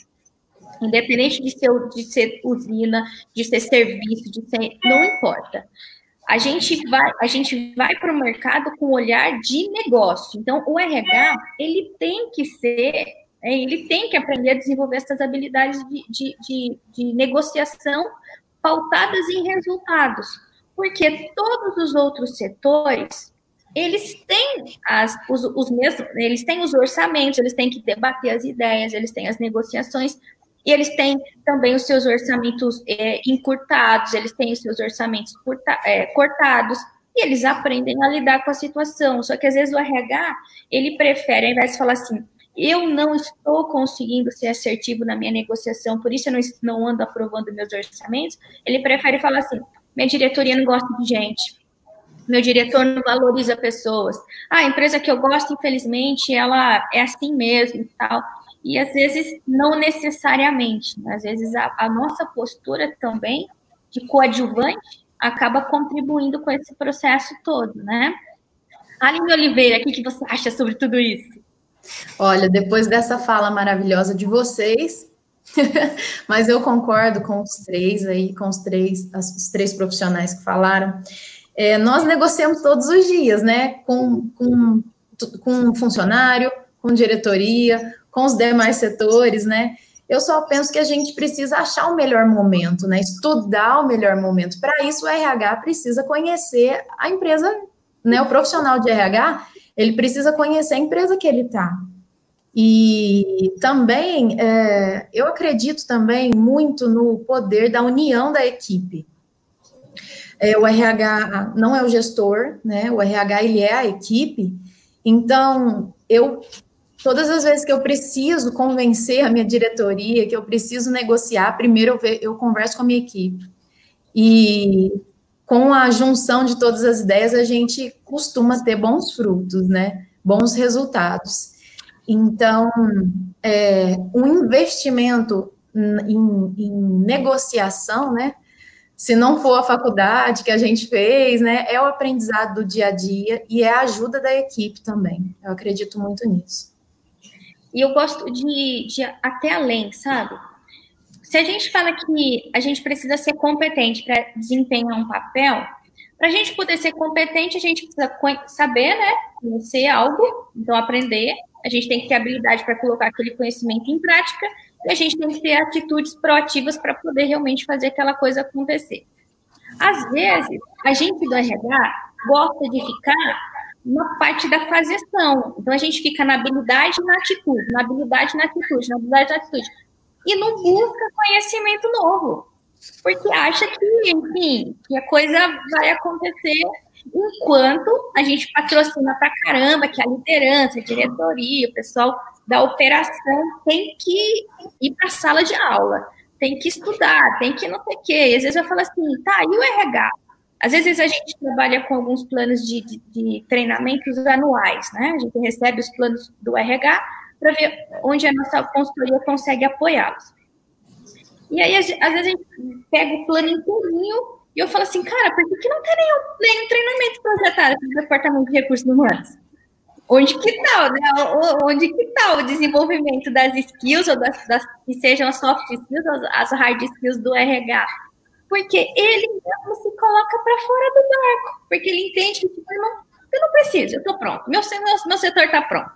Independente de ser usina, de ser serviço, não importa. A gente vai para o mercado com um olhar de negócio. Então, o RH, ele tem que aprender a desenvolver essas habilidades de negociação pautadas em resultados. Porque todos os outros setores, eles têm eles têm os orçamentos, eles têm que debater as ideias, eles têm as negociações, e eles têm também os seus orçamentos encurtados, eles têm os seus orçamentos cortados, e eles aprendem a lidar com a situação. Só que, às vezes, o RH, ele prefere, ao invés de falar assim, eu não estou conseguindo ser assertivo na minha negociação, por isso eu não ando aprovando meus orçamentos, ele prefere falar assim, minha diretoria não gosta de gente, meu diretor não valoriza pessoas, a empresa que eu gosto, infelizmente, ela é assim mesmo e tal. E, às vezes, não necessariamente. Às vezes, a nossa postura também, de coadjuvante, acaba contribuindo com esse processo todo, né? Aline Oliveira, o que você acha sobre tudo isso? Olha, depois dessa fala maravilhosa de vocês, mas eu concordo com os três os três profissionais que falaram. Nós negociamos todos os dias, né? Com funcionário, com diretoria, com os demais setores, né? Eu só penso que a gente precisa achar o melhor momento, né? Estudar o melhor momento. Para isso, o RH precisa conhecer a empresa, né? O profissional de RH, ele precisa conhecer a empresa que ele está. E também, eu acredito também muito no poder da união da equipe. O RH não é o gestor, né? O RH, ele é a equipe. Então, todas as vezes que eu preciso convencer a minha diretoria, que eu preciso negociar, primeiro eu converso com a minha equipe. E com a junção de todas as ideias, a gente costuma ter bons frutos, né? Bons resultados. Então, um investimento em negociação, né? Se não for a faculdade que a gente fez, né? É o aprendizado do dia a dia e é a ajuda da equipe também. Eu acredito muito nisso. E eu gosto de até além, sabe? Se a gente fala que a gente precisa ser competente para desempenhar um papel, para a gente poder ser competente, a gente precisa saber, né? Conhecer algo, então aprender. A gente tem que ter habilidade para colocar aquele conhecimento em prática e a gente tem que ter atitudes proativas para poder realmente fazer aquela coisa acontecer. Às vezes, a gente do RH gosta de ficar na parte da fazeção. Então, a gente fica na habilidade e na atitude, na habilidade e na atitude, na habilidade e na atitude. E não busca conhecimento novo. Porque acha que, enfim, que a coisa vai acontecer enquanto a gente patrocina pra caramba, que a liderança, a diretoria, o pessoal da operação tem que ir para a sala de aula, tem que estudar, tem que não sei o quê. E às vezes eu falo assim, tá, e o RH? Às vezes a gente trabalha com alguns planos de treinamentos anuais, né? A gente recebe os planos do RH para ver onde a nossa consultoria consegue apoiá-los. E aí, às vezes, a gente pega o plano inteirinho e eu falo assim, cara, por que não tem nenhum treinamento projetado para o Departamento de Recursos Humanos? Onde que está, né? Onde que tá o desenvolvimento das skills, ou que sejam as soft skills, as hard skills do RH? Porque ele mesmo se coloca para fora do barco, porque ele entende que eu não preciso, eu estou pronto, meu setor está pronto.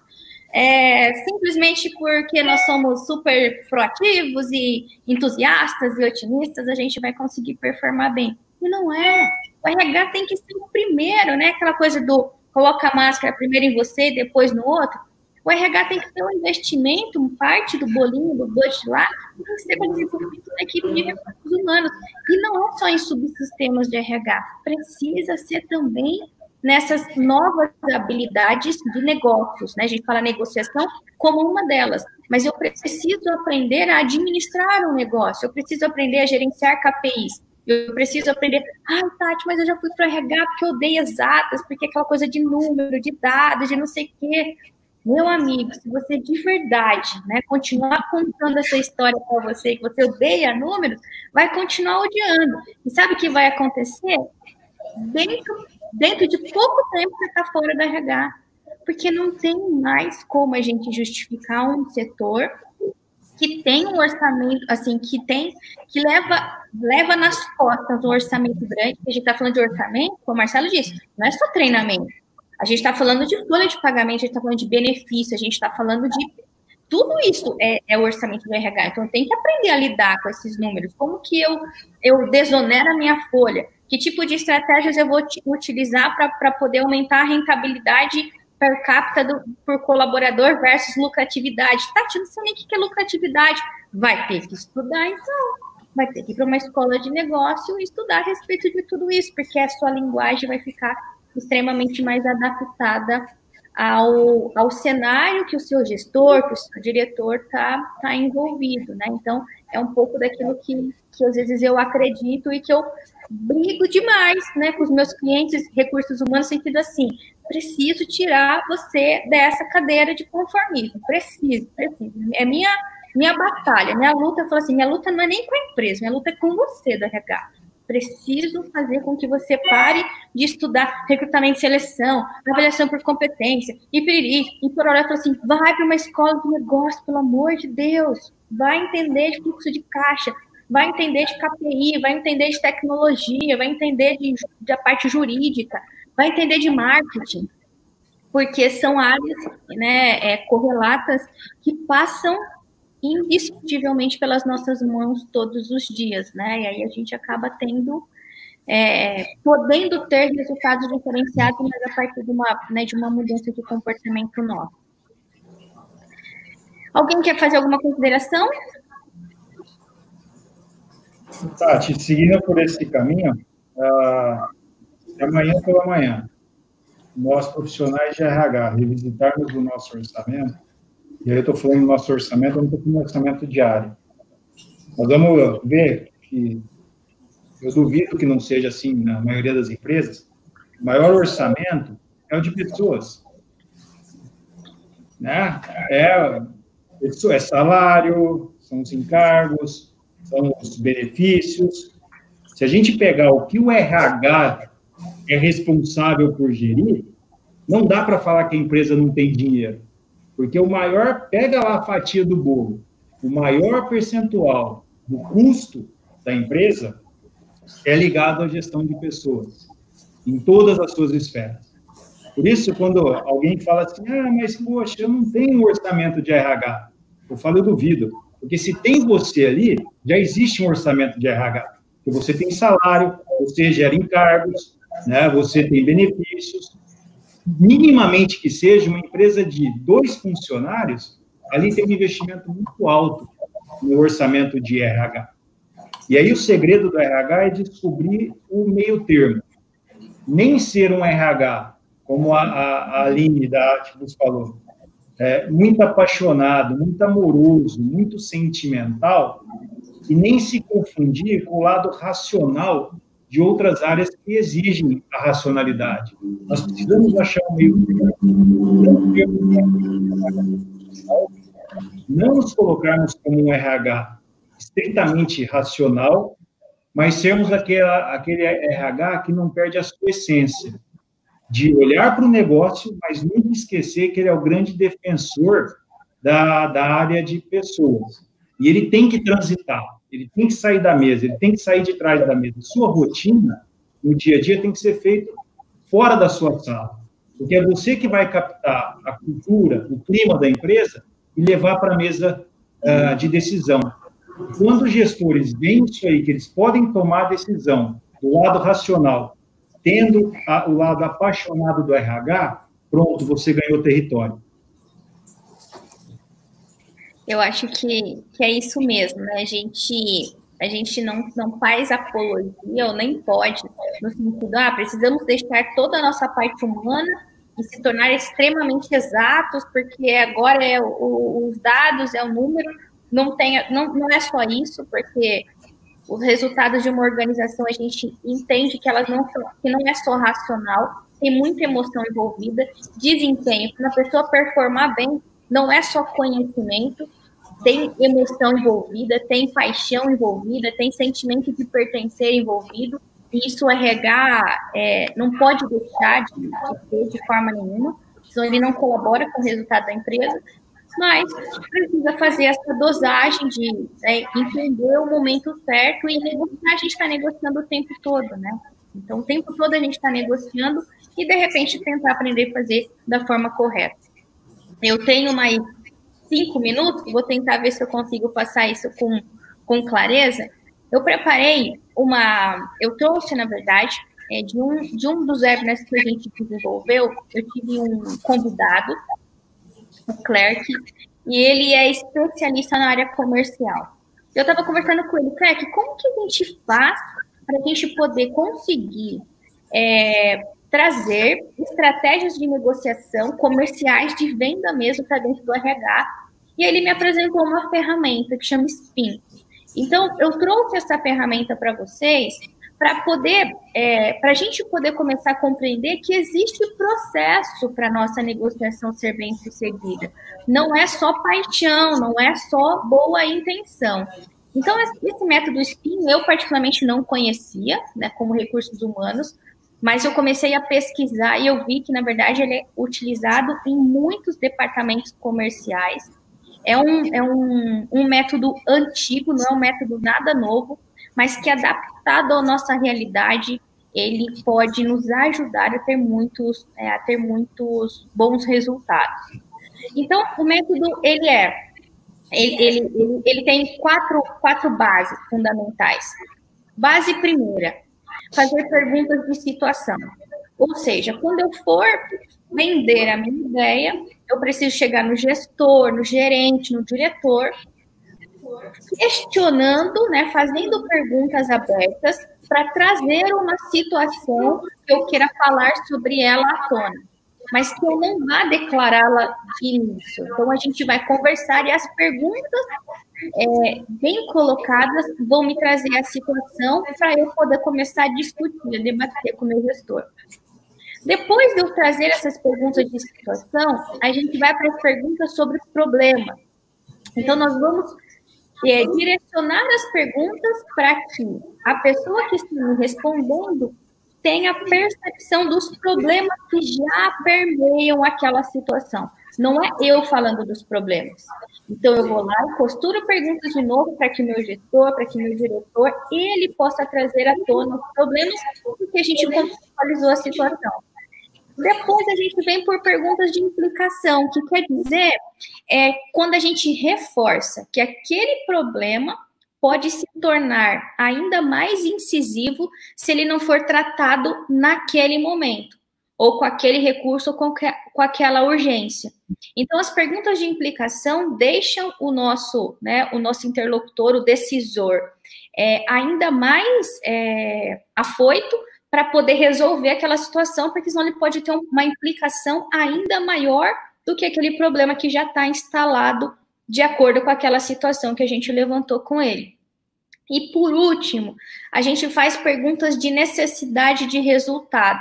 Simplesmente porque nós somos super proativos e entusiastas e otimistas, a gente vai conseguir performar bem. E não é. O RH tem que ser o primeiro, né? Aquela coisa do coloca a máscara primeiro em você e depois no outro. O RH tem que ter um investimento, parte do bolinho, do budget lá, tem que ser para o desenvolvimento da equipe de recursos humanos. E não é só em subsistemas de RH, precisa ser também nessas novas habilidades de negócios, né? A gente fala negociação como uma delas, mas eu preciso aprender a administrar um negócio, eu preciso aprender a gerenciar KPIs, eu preciso aprender, Tati, mas eu já fui para o RH porque eu odeio exatas, porque aquela coisa de número, de dados, de não sei o quê. Meu amigo, se você de verdade, né, continuar contando essa história para você, que você odeia números, vai continuar odiando. E sabe o que vai acontecer? Dentro de pouco tempo você está fora da RH, porque não tem mais como a gente justificar um setor que tem um orçamento, assim, que leva nas costas um orçamento grande, a gente está falando de orçamento, como o Marcelo disse, não é só treinamento, a gente está falando de folha de pagamento, a gente está falando de benefício, a gente está falando de tudo isso é o orçamento do RH, então tem que aprender a lidar com esses números, como que eu desonero a minha folha, que tipo de estratégias eu vou utilizar para poder aumentar a rentabilidade per capita por colaborador versus lucratividade. Tati, não sei nem o que é lucratividade. Vai ter que estudar, então. Vai ter que ir para uma escola de negócio e estudar a respeito de tudo isso, porque a sua linguagem vai ficar extremamente mais adaptada ao cenário que o seu gestor, que o seu diretor está envolvido, né? Então, é um pouco daquilo que às vezes eu acredito e que eu brigo demais, né, com os meus clientes, recursos humanos, no sentido assim, preciso tirar você dessa cadeira de conformismo, preciso. É minha batalha, minha luta, eu falo assim, minha luta não é nem com a empresa, minha luta é com você do RH. Preciso fazer com que você pare de estudar recrutamento e seleção, avaliação por competência, e piriri, e por hora, eu falo assim, vai para uma escola de negócio, pelo amor de Deus, vai entender de fluxo de caixa, vai entender de KPI, vai entender de tecnologia, vai entender da parte jurídica, vai entender de marketing, porque são áreas, né, correlatas que passam indiscutivelmente pelas nossas mãos todos os dias, né, e aí a gente acaba podendo ter resultados diferenciados, mas a partir de uma mudança de comportamento nosso. Alguém quer fazer alguma consideração? Tati, seguindo por esse caminho, amanhã pela manhã, nós profissionais de RH revisitarmos o nosso orçamento, e aí eu estou falando do nosso orçamento, eu não estou falando do orçamento diário. Nós vamos ver que, eu duvido que não seja assim na maioria das empresas, o maior orçamento é o de pessoas. Né? É salário, são os encargos, são os benefícios. Se a gente pegar o que o RH é responsável por gerir, não dá para falar que a empresa não tem dinheiro, porque pega lá a fatia do bolo, o maior percentual do custo da empresa é ligado à gestão de pessoas, em todas as suas esferas. Por isso, quando alguém fala assim, mas, poxa, eu não tenho um orçamento de RH, eu falo, eu duvido. Porque se tem você ali, já existe um orçamento de RH. Porque você tem salário, você gera encargos, né? Você tem benefícios. Minimamente que seja uma empresa de 2 funcionários, ali tem um investimento muito alto no orçamento de RH. E aí o segredo do RH é descobrir o meio termo. Nem ser um RH, como a Aline da Ativos falou, muito apaixonado, muito amoroso, muito sentimental, e nem se confundir com o lado racional de outras áreas que exigem a racionalidade. Nós precisamos achar um meio termo. Não nos colocarmos como um RH estritamente racional, mas sermos aquele RH que não perde a sua essência, de olhar para o negócio, mas nunca esquecer que ele é o grande defensor da área de pessoas. E ele tem que transitar, ele tem que sair da mesa, ele tem que sair de trás da mesa. Sua rotina, no dia a dia, tem que ser feita fora da sua sala, porque é você que vai captar a cultura, o clima da empresa e levar para a mesa de decisão. Quando os gestores veem isso aí, que eles podem tomar a decisão do lado racional, tendo o lado apaixonado do RH, pronto, você ganhou território. Eu acho que é isso mesmo, né? A gente não faz apologia, ou nem pode, no sentido, precisamos deixar toda a nossa parte humana e se tornar extremamente exatos, porque agora os dados, é o número, não é só isso, porque os resultados de uma organização, a gente entende que que não é só racional, tem muita emoção envolvida, desempenho. Para a pessoa performar bem, não é só conhecimento, tem emoção envolvida, tem paixão envolvida, tem sentimento de pertencer envolvido, e isso o RH não pode deixar de ter de forma nenhuma, senão ele não colabora com o resultado da empresa, mas precisa fazer essa dosagem de entender o momento certo e negociar. A gente está negociando o tempo todo, né? Então, o tempo todo a gente está negociando e, de repente, tentar aprender a fazer da forma correta. Eu tenho mais 5 minutos, vou tentar ver se eu consigo passar isso com clareza. Eu preparei eu trouxe, na verdade, de um dos webinars que a gente desenvolveu, eu tive um convidado, o Clerc, e ele é especialista na área comercial. Eu estava conversando com ele, Clerc, como que a gente faz para a gente poder conseguir trazer estratégias de negociação comerciais de venda mesmo para dentro do RH? E ele me apresentou uma ferramenta que chama Spin. Então, eu trouxe essa ferramenta para vocês para a gente poder começar a compreender que existe processo para a nossa negociação ser bem sucedida. Não é só paixão, não é só boa intenção. Então, esse método Spin, eu particularmente não conhecia, né, como recursos humanos, mas eu comecei a pesquisar e eu vi que, na verdade, ele é utilizado em muitos departamentos comerciais. É um método antigo, não é um método nada novo, mas que, adaptado à nossa realidade, ele pode nos ajudar a ter muitos bons resultados. Então, o método, ele tem quatro bases fundamentais. Base primeira, fazer perguntas de situação. Ou seja, quando eu for vender a minha ideia, eu preciso chegar no gestor, no gerente, no diretor, questionando, né, fazendo perguntas abertas para trazer uma situação que eu queira falar sobre ela à tona, mas que eu não vá declará-la de início. Então, a gente vai conversar e as perguntas bem colocadas vão me trazer a situação para eu poder começar a discutir, a debater com o meu gestor. Depois de eu trazer essas perguntas de situação, a gente vai para as perguntas sobre o problema. Então, nós vamos direcionar as perguntas para que a pessoa que está me respondendo tenha percepção dos problemas que já permeiam aquela situação. Não é eu falando dos problemas. Então, eu vou lá e costuro perguntas de novo para que meu gestor, para que meu diretor, ele possa trazer à tona os problemas porque a gente contextualizou a situação. Depois, a gente vem por perguntas de implicação, que quer dizer quando a gente reforça que aquele problema pode se tornar ainda mais incisivo se ele não for tratado naquele momento, ou com aquele recurso, ou com aquela urgência. Então, as perguntas de implicação deixam o nosso interlocutor, o decisor, ainda mais afoito para poder resolver aquela situação, porque senão ele pode ter uma implicação ainda maior do que aquele problema que já está instalado de acordo com aquela situação que a gente levantou com ele. E, por último, a gente faz perguntas de necessidade de resultado,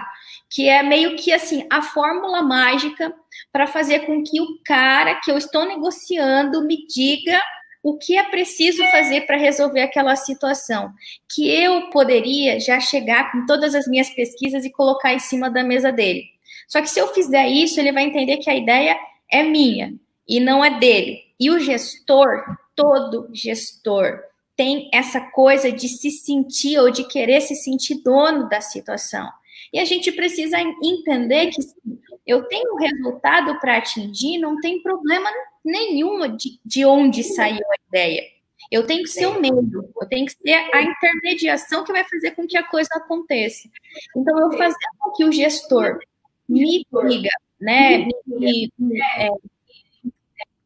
que é meio que, assim, a fórmula mágica para fazer com que o cara que eu estou negociando me diga o que é preciso fazer para resolver aquela situação, que eu poderia já chegar com todas as minhas pesquisas e colocar em cima da mesa dele. Só que se eu fizer isso, ele vai entender que a ideia é minha e não é dele. E o gestor, todo gestor, tem essa coisa de se sentir ou de querer se sentir dono da situação. E a gente precisa entender que se eu tenho um resultado para atingir, não tem problema nenhum de onde saiu a ideia. Eu tenho que ser o meio, eu tenho que ser a intermediação que vai fazer com que a coisa aconteça. Então, eu fazer com que o gestor me diga, né,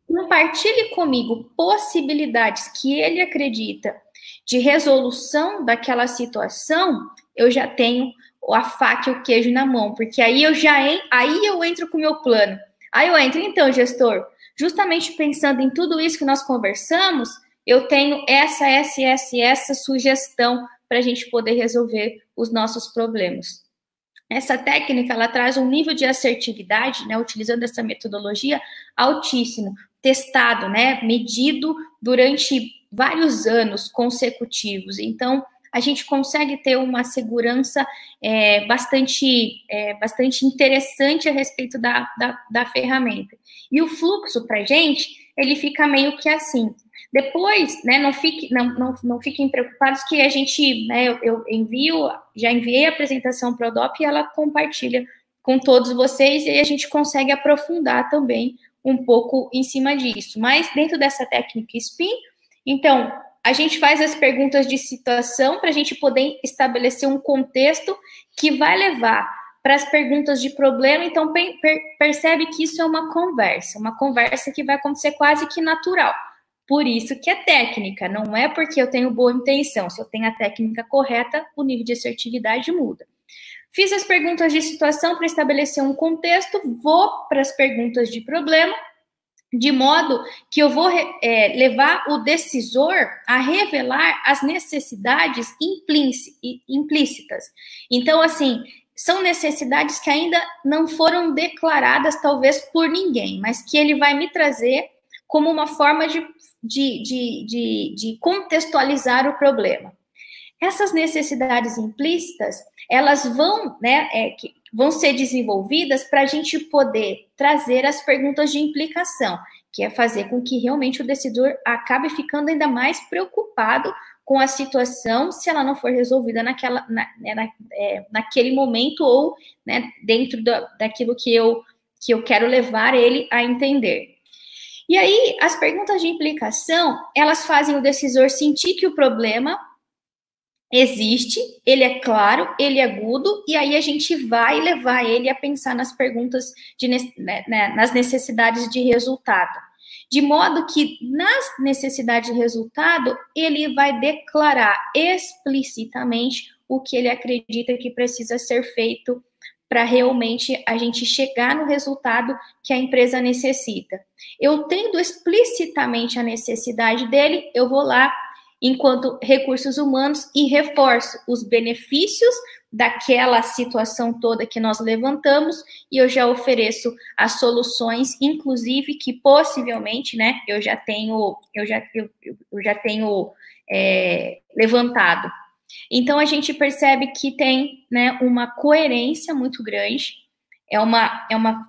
compartilhe comigo possibilidades que ele acredita de resolução daquela situação, eu já tenho a faca e o queijo na mão, porque aí eu entro com o meu plano. Aí eu entro, então, gestor, justamente pensando em tudo isso que nós conversamos, eu tenho essa sugestão para a gente poder resolver os nossos problemas. Essa técnica, ela traz um nível de assertividade, né, utilizando essa metodologia, altíssimo, testado, né, medido durante vários anos consecutivos. Então, a gente consegue ter uma segurança bastante interessante a respeito da ferramenta. E o fluxo, para a gente, ele fica meio que assim. Depois, né, não fiquem preocupados que a gente, né, eu já enviei a apresentação para o DOP e ela compartilha com todos vocês, e aí a gente consegue aprofundar também um pouco em cima disso. Mas dentro dessa técnica SPIN, então, a gente faz as perguntas de situação para a gente poder estabelecer um contexto que vai levar para as perguntas de problema. Então, percebe que isso é uma conversa que vai acontecer quase que natural. Por isso que é técnica, não é porque eu tenho boa intenção. Se eu tenho a técnica correta, o nível de assertividade muda. Fiz as perguntas de situação para estabelecer um contexto, vou para as perguntas de problema, de modo que eu vou levar o decisor a revelar as necessidades implícitas. Então, assim, são necessidades que ainda não foram declaradas, talvez, por ninguém, mas que ele vai me trazer como uma forma de contextualizar o problema. Essas necessidades implícitas, elas vão, né, vão ser desenvolvidas para a gente poder trazer as perguntas de implicação, que é fazer com que realmente o decisor acabe ficando ainda mais preocupado com a situação se ela não for resolvida naquele momento ou, né, dentro daquilo que eu quero levar ele a entender. E aí, as perguntas de implicação, elas fazem o decisor sentir que o problema existe, ele é claro, ele é agudo, e aí a gente vai levar ele a pensar nas perguntas, nas necessidades de resultado. De modo que, nas necessidades de resultado, ele vai declarar explicitamente o que ele acredita que precisa ser feito para realmente a gente chegar no resultado que a empresa necessita. Eu tendo explicitamente a necessidade dele, eu vou lá, enquanto recursos humanos, e reforço os benefícios daquela situação toda que nós levantamos, e eu já ofereço as soluções, inclusive que possivelmente, né, eu já tenho levantado. Então, a gente percebe que tem, né, uma coerência muito grande,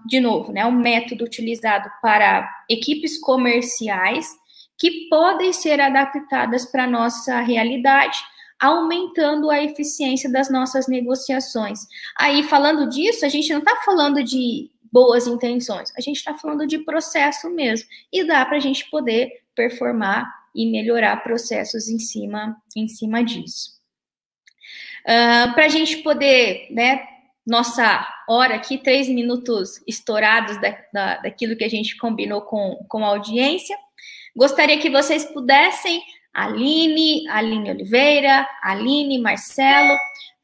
de novo, né, um método utilizado para equipes comerciais que podem ser adaptadas para a nossa realidade, aumentando a eficiência das nossas negociações. Aí, falando disso, a gente não está falando de boas intenções, a gente está falando de processo mesmo, e dá para a gente poder performar e melhorar processos em cima disso. Para a gente poder, né, nossa hora aqui, 3 minutos estourados daquilo que a gente combinou com a audiência, gostaria que vocês pudessem, Aline Oliveira, Aline, Marcelo,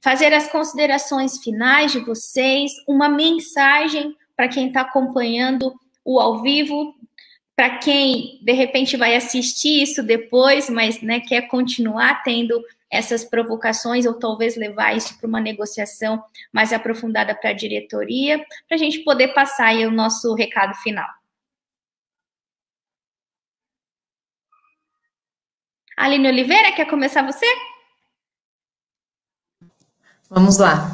fazer as considerações finais de vocês, uma mensagem para quem está acompanhando o ao vivo, para quem, de repente, vai assistir isso depois, mas, né, quer continuar tendo essas provocações ou talvez levar isso para uma negociação mais aprofundada para a diretoria, para a gente poder passar aí o nosso recado final. Aline Oliveira, quer começar você? Vamos lá.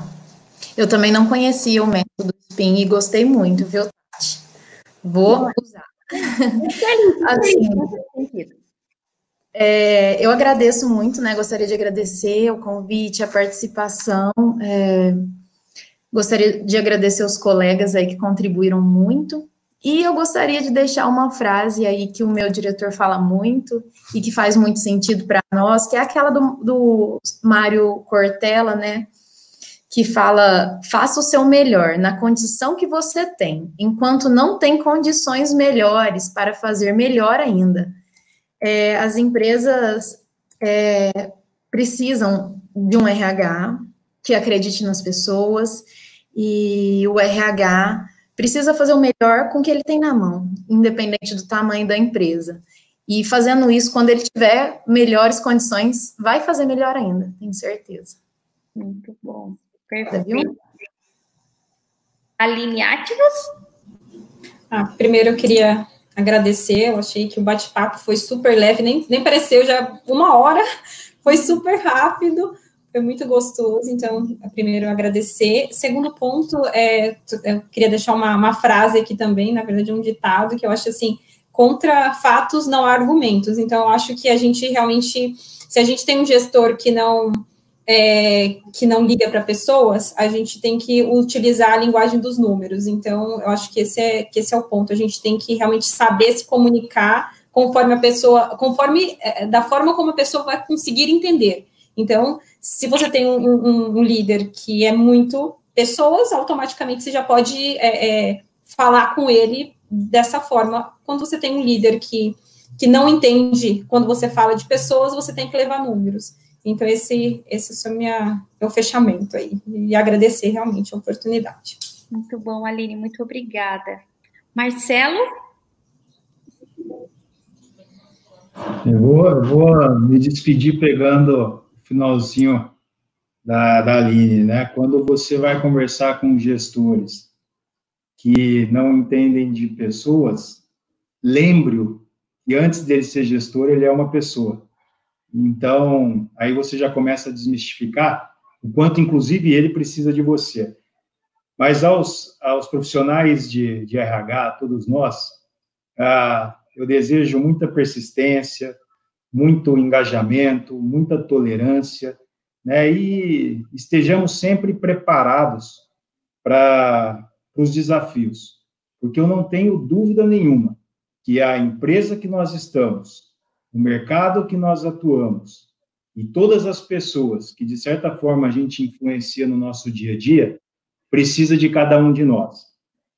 Eu também não conhecia o método SPIN e gostei muito, viu, Tati? Vou usar. Assim, eu agradeço muito, né? Gostaria de agradecer o convite, a participação. Gostaria de agradecer os colegas aí que contribuíram muito. E eu gostaria de deixar uma frase aí que o meu diretor fala muito e que faz muito sentido para nós, que é aquela do Mário Cortella, né? Que fala, faça o seu melhor na condição que você tem, enquanto não tem condições melhores para fazer melhor ainda. As empresas precisam de um RH que acredite nas pessoas, e o RH precisa fazer o melhor com o que ele tem na mão, independente do tamanho da empresa. E fazendo isso, quando ele tiver melhores condições, vai fazer melhor ainda, tenho certeza. Muito bom. Perfeito. Aline Ativos? Primeiro eu queria agradecer, eu achei que o bate-papo foi super leve, nem pareceu já 1 hora, foi super rápido, foi muito gostoso, então, primeiro, agradecer. Segundo ponto, eu queria deixar uma frase aqui também, na verdade, um ditado, que eu acho assim, contra fatos não há argumentos, então, eu acho que a gente realmente, se a gente tem um gestor que não liga para pessoas, a gente tem que utilizar a linguagem dos números. Então, eu acho que esse é o ponto. A gente tem que realmente saber se comunicar conforme a pessoa, da forma como a pessoa vai conseguir entender. Então, se você tem um líder que é muito pessoas, automaticamente você já pode falar com ele dessa forma. Quando você tem um líder que não entende quando você fala de pessoas, você tem que levar números. Então, esse é o fechamento aí. E agradecer realmente a oportunidade. Muito bom, Aline. Muito obrigada. Marcelo? Eu vou me despedir pegando o finalzinho da Aline, né? Quando você vai conversar com gestores que não entendem de pessoas, lembre-o que antes dele ser gestor, ele é uma pessoa. Então, aí você já começa a desmistificar o quanto, inclusive, ele precisa de você. Mas aos profissionais de RH, a todos nós, eu desejo muita persistência, muito engajamento, muita tolerância, né? E estejamos sempre preparados para os desafios, porque eu não tenho dúvida nenhuma que a empresa que nós estamos, o mercado que nós atuamos e todas as pessoas que, de certa forma, a gente influencia no nosso dia a dia, precisa de cada um de nós.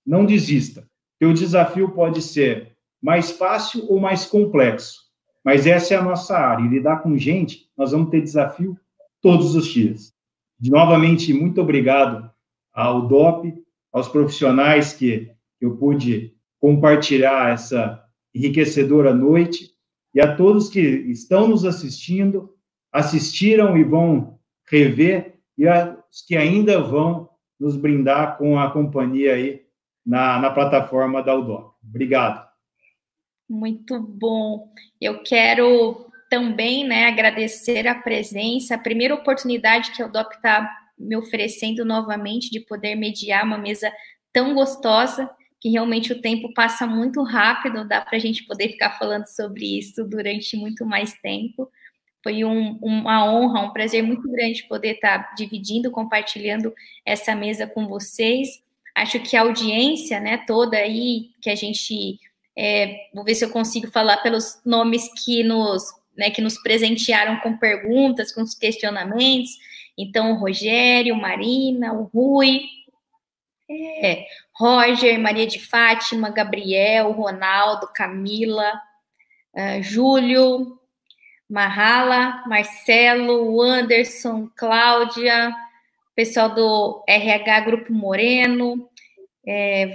Não desista, porque o desafio pode ser mais fácil ou mais complexo, mas essa é a nossa área, e lidar com gente, nós vamos ter desafio todos os dias. Novamente, muito obrigado ao DOP, aos profissionais que eu pude compartilhar essa enriquecedora noite, e a todos que estão nos assistindo, assistiram e vão rever, e os que ainda vão nos brindar com a companhia aí na plataforma da UDOP. Obrigado. Muito bom. Eu quero também, né, agradecer a presença, a primeira oportunidade que a UDOP está me oferecendo novamente de poder mediar uma mesa tão gostosa, que realmente o tempo passa muito rápido, dá para a gente poder ficar falando sobre isso durante muito mais tempo. Foi uma honra, um prazer muito grande poder estar dividindo, compartilhando essa mesa com vocês. Acho que a audiência, né, toda aí que a gente Vou ver se eu consigo falar pelos nomes que nos presentearam com perguntas, com os questionamentos. Então, o Rogério, Marina, o Rui, Roger, Maria de Fátima, Gabriel, Ronaldo, Camila, Júlio, Marrala, Marcelo, Anderson, Cláudia, pessoal do RH Grupo Moreno,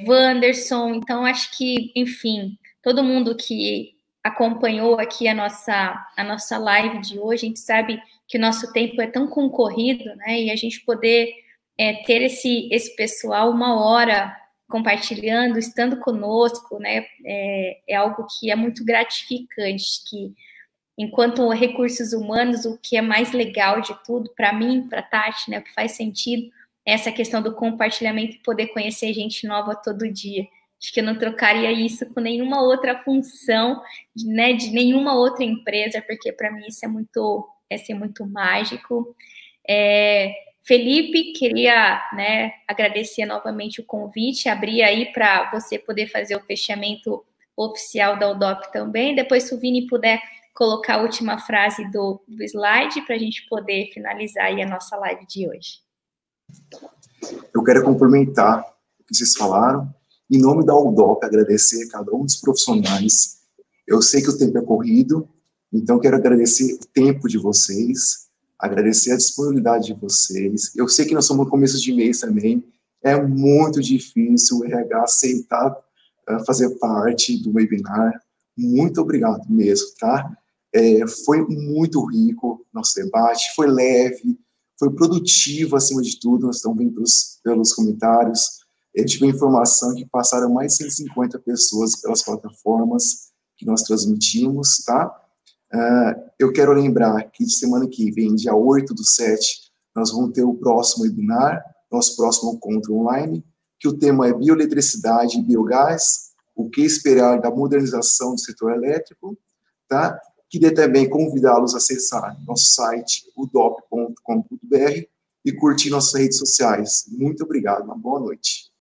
Wanderson. Então, acho que, enfim, todo mundo que acompanhou aqui a nossa live de hoje, a gente sabe que o nosso tempo é tão concorrido, né? E a gente poder ter esse pessoal 1 hora compartilhando, estando conosco, né? É algo que é muito gratificante, que enquanto recursos humanos, o que é mais legal de tudo, para mim, para a Tati, né? O que faz sentido é essa questão do compartilhamento e poder conhecer gente nova todo dia. Acho que eu não trocaria isso com nenhuma outra função, né, de nenhuma outra empresa, porque para mim isso é muito mágico. Felipe, queria, né, agradecer novamente o convite, abrir aí para você poder fazer o fechamento oficial da UDOP também. Depois, se o Vini puder colocar a última frase do slide para a gente poder finalizar aí a nossa live de hoje. Eu quero complementar o que vocês falaram. Em nome da UDOP, agradecer a cada um dos profissionais. Eu sei que o tempo é corrido, então quero agradecer o tempo de vocês, agradecer a disponibilidade de vocês. Eu sei que nós somos no começo de mês também, é muito difícil o RH aceitar fazer parte do webinar. Muito obrigado mesmo, tá? Foi muito rico nosso debate, foi leve, foi produtivo acima de tudo. Nós estamos vendo pelos comentários. Eu tive a informação que passaram mais de 150 pessoas pelas plataformas que nós transmitimos, tá? Eu quero lembrar que semana que vem, dia 8/7, nós vamos ter o próximo webinar, nosso próximo encontro online, que o tema é bioeletricidade e biogás, o que esperar da modernização do setor elétrico, tá? Queria também convidá-los a acessar nosso site, udop.com.br, e curtir nossas redes sociais. Muito obrigado, uma boa noite.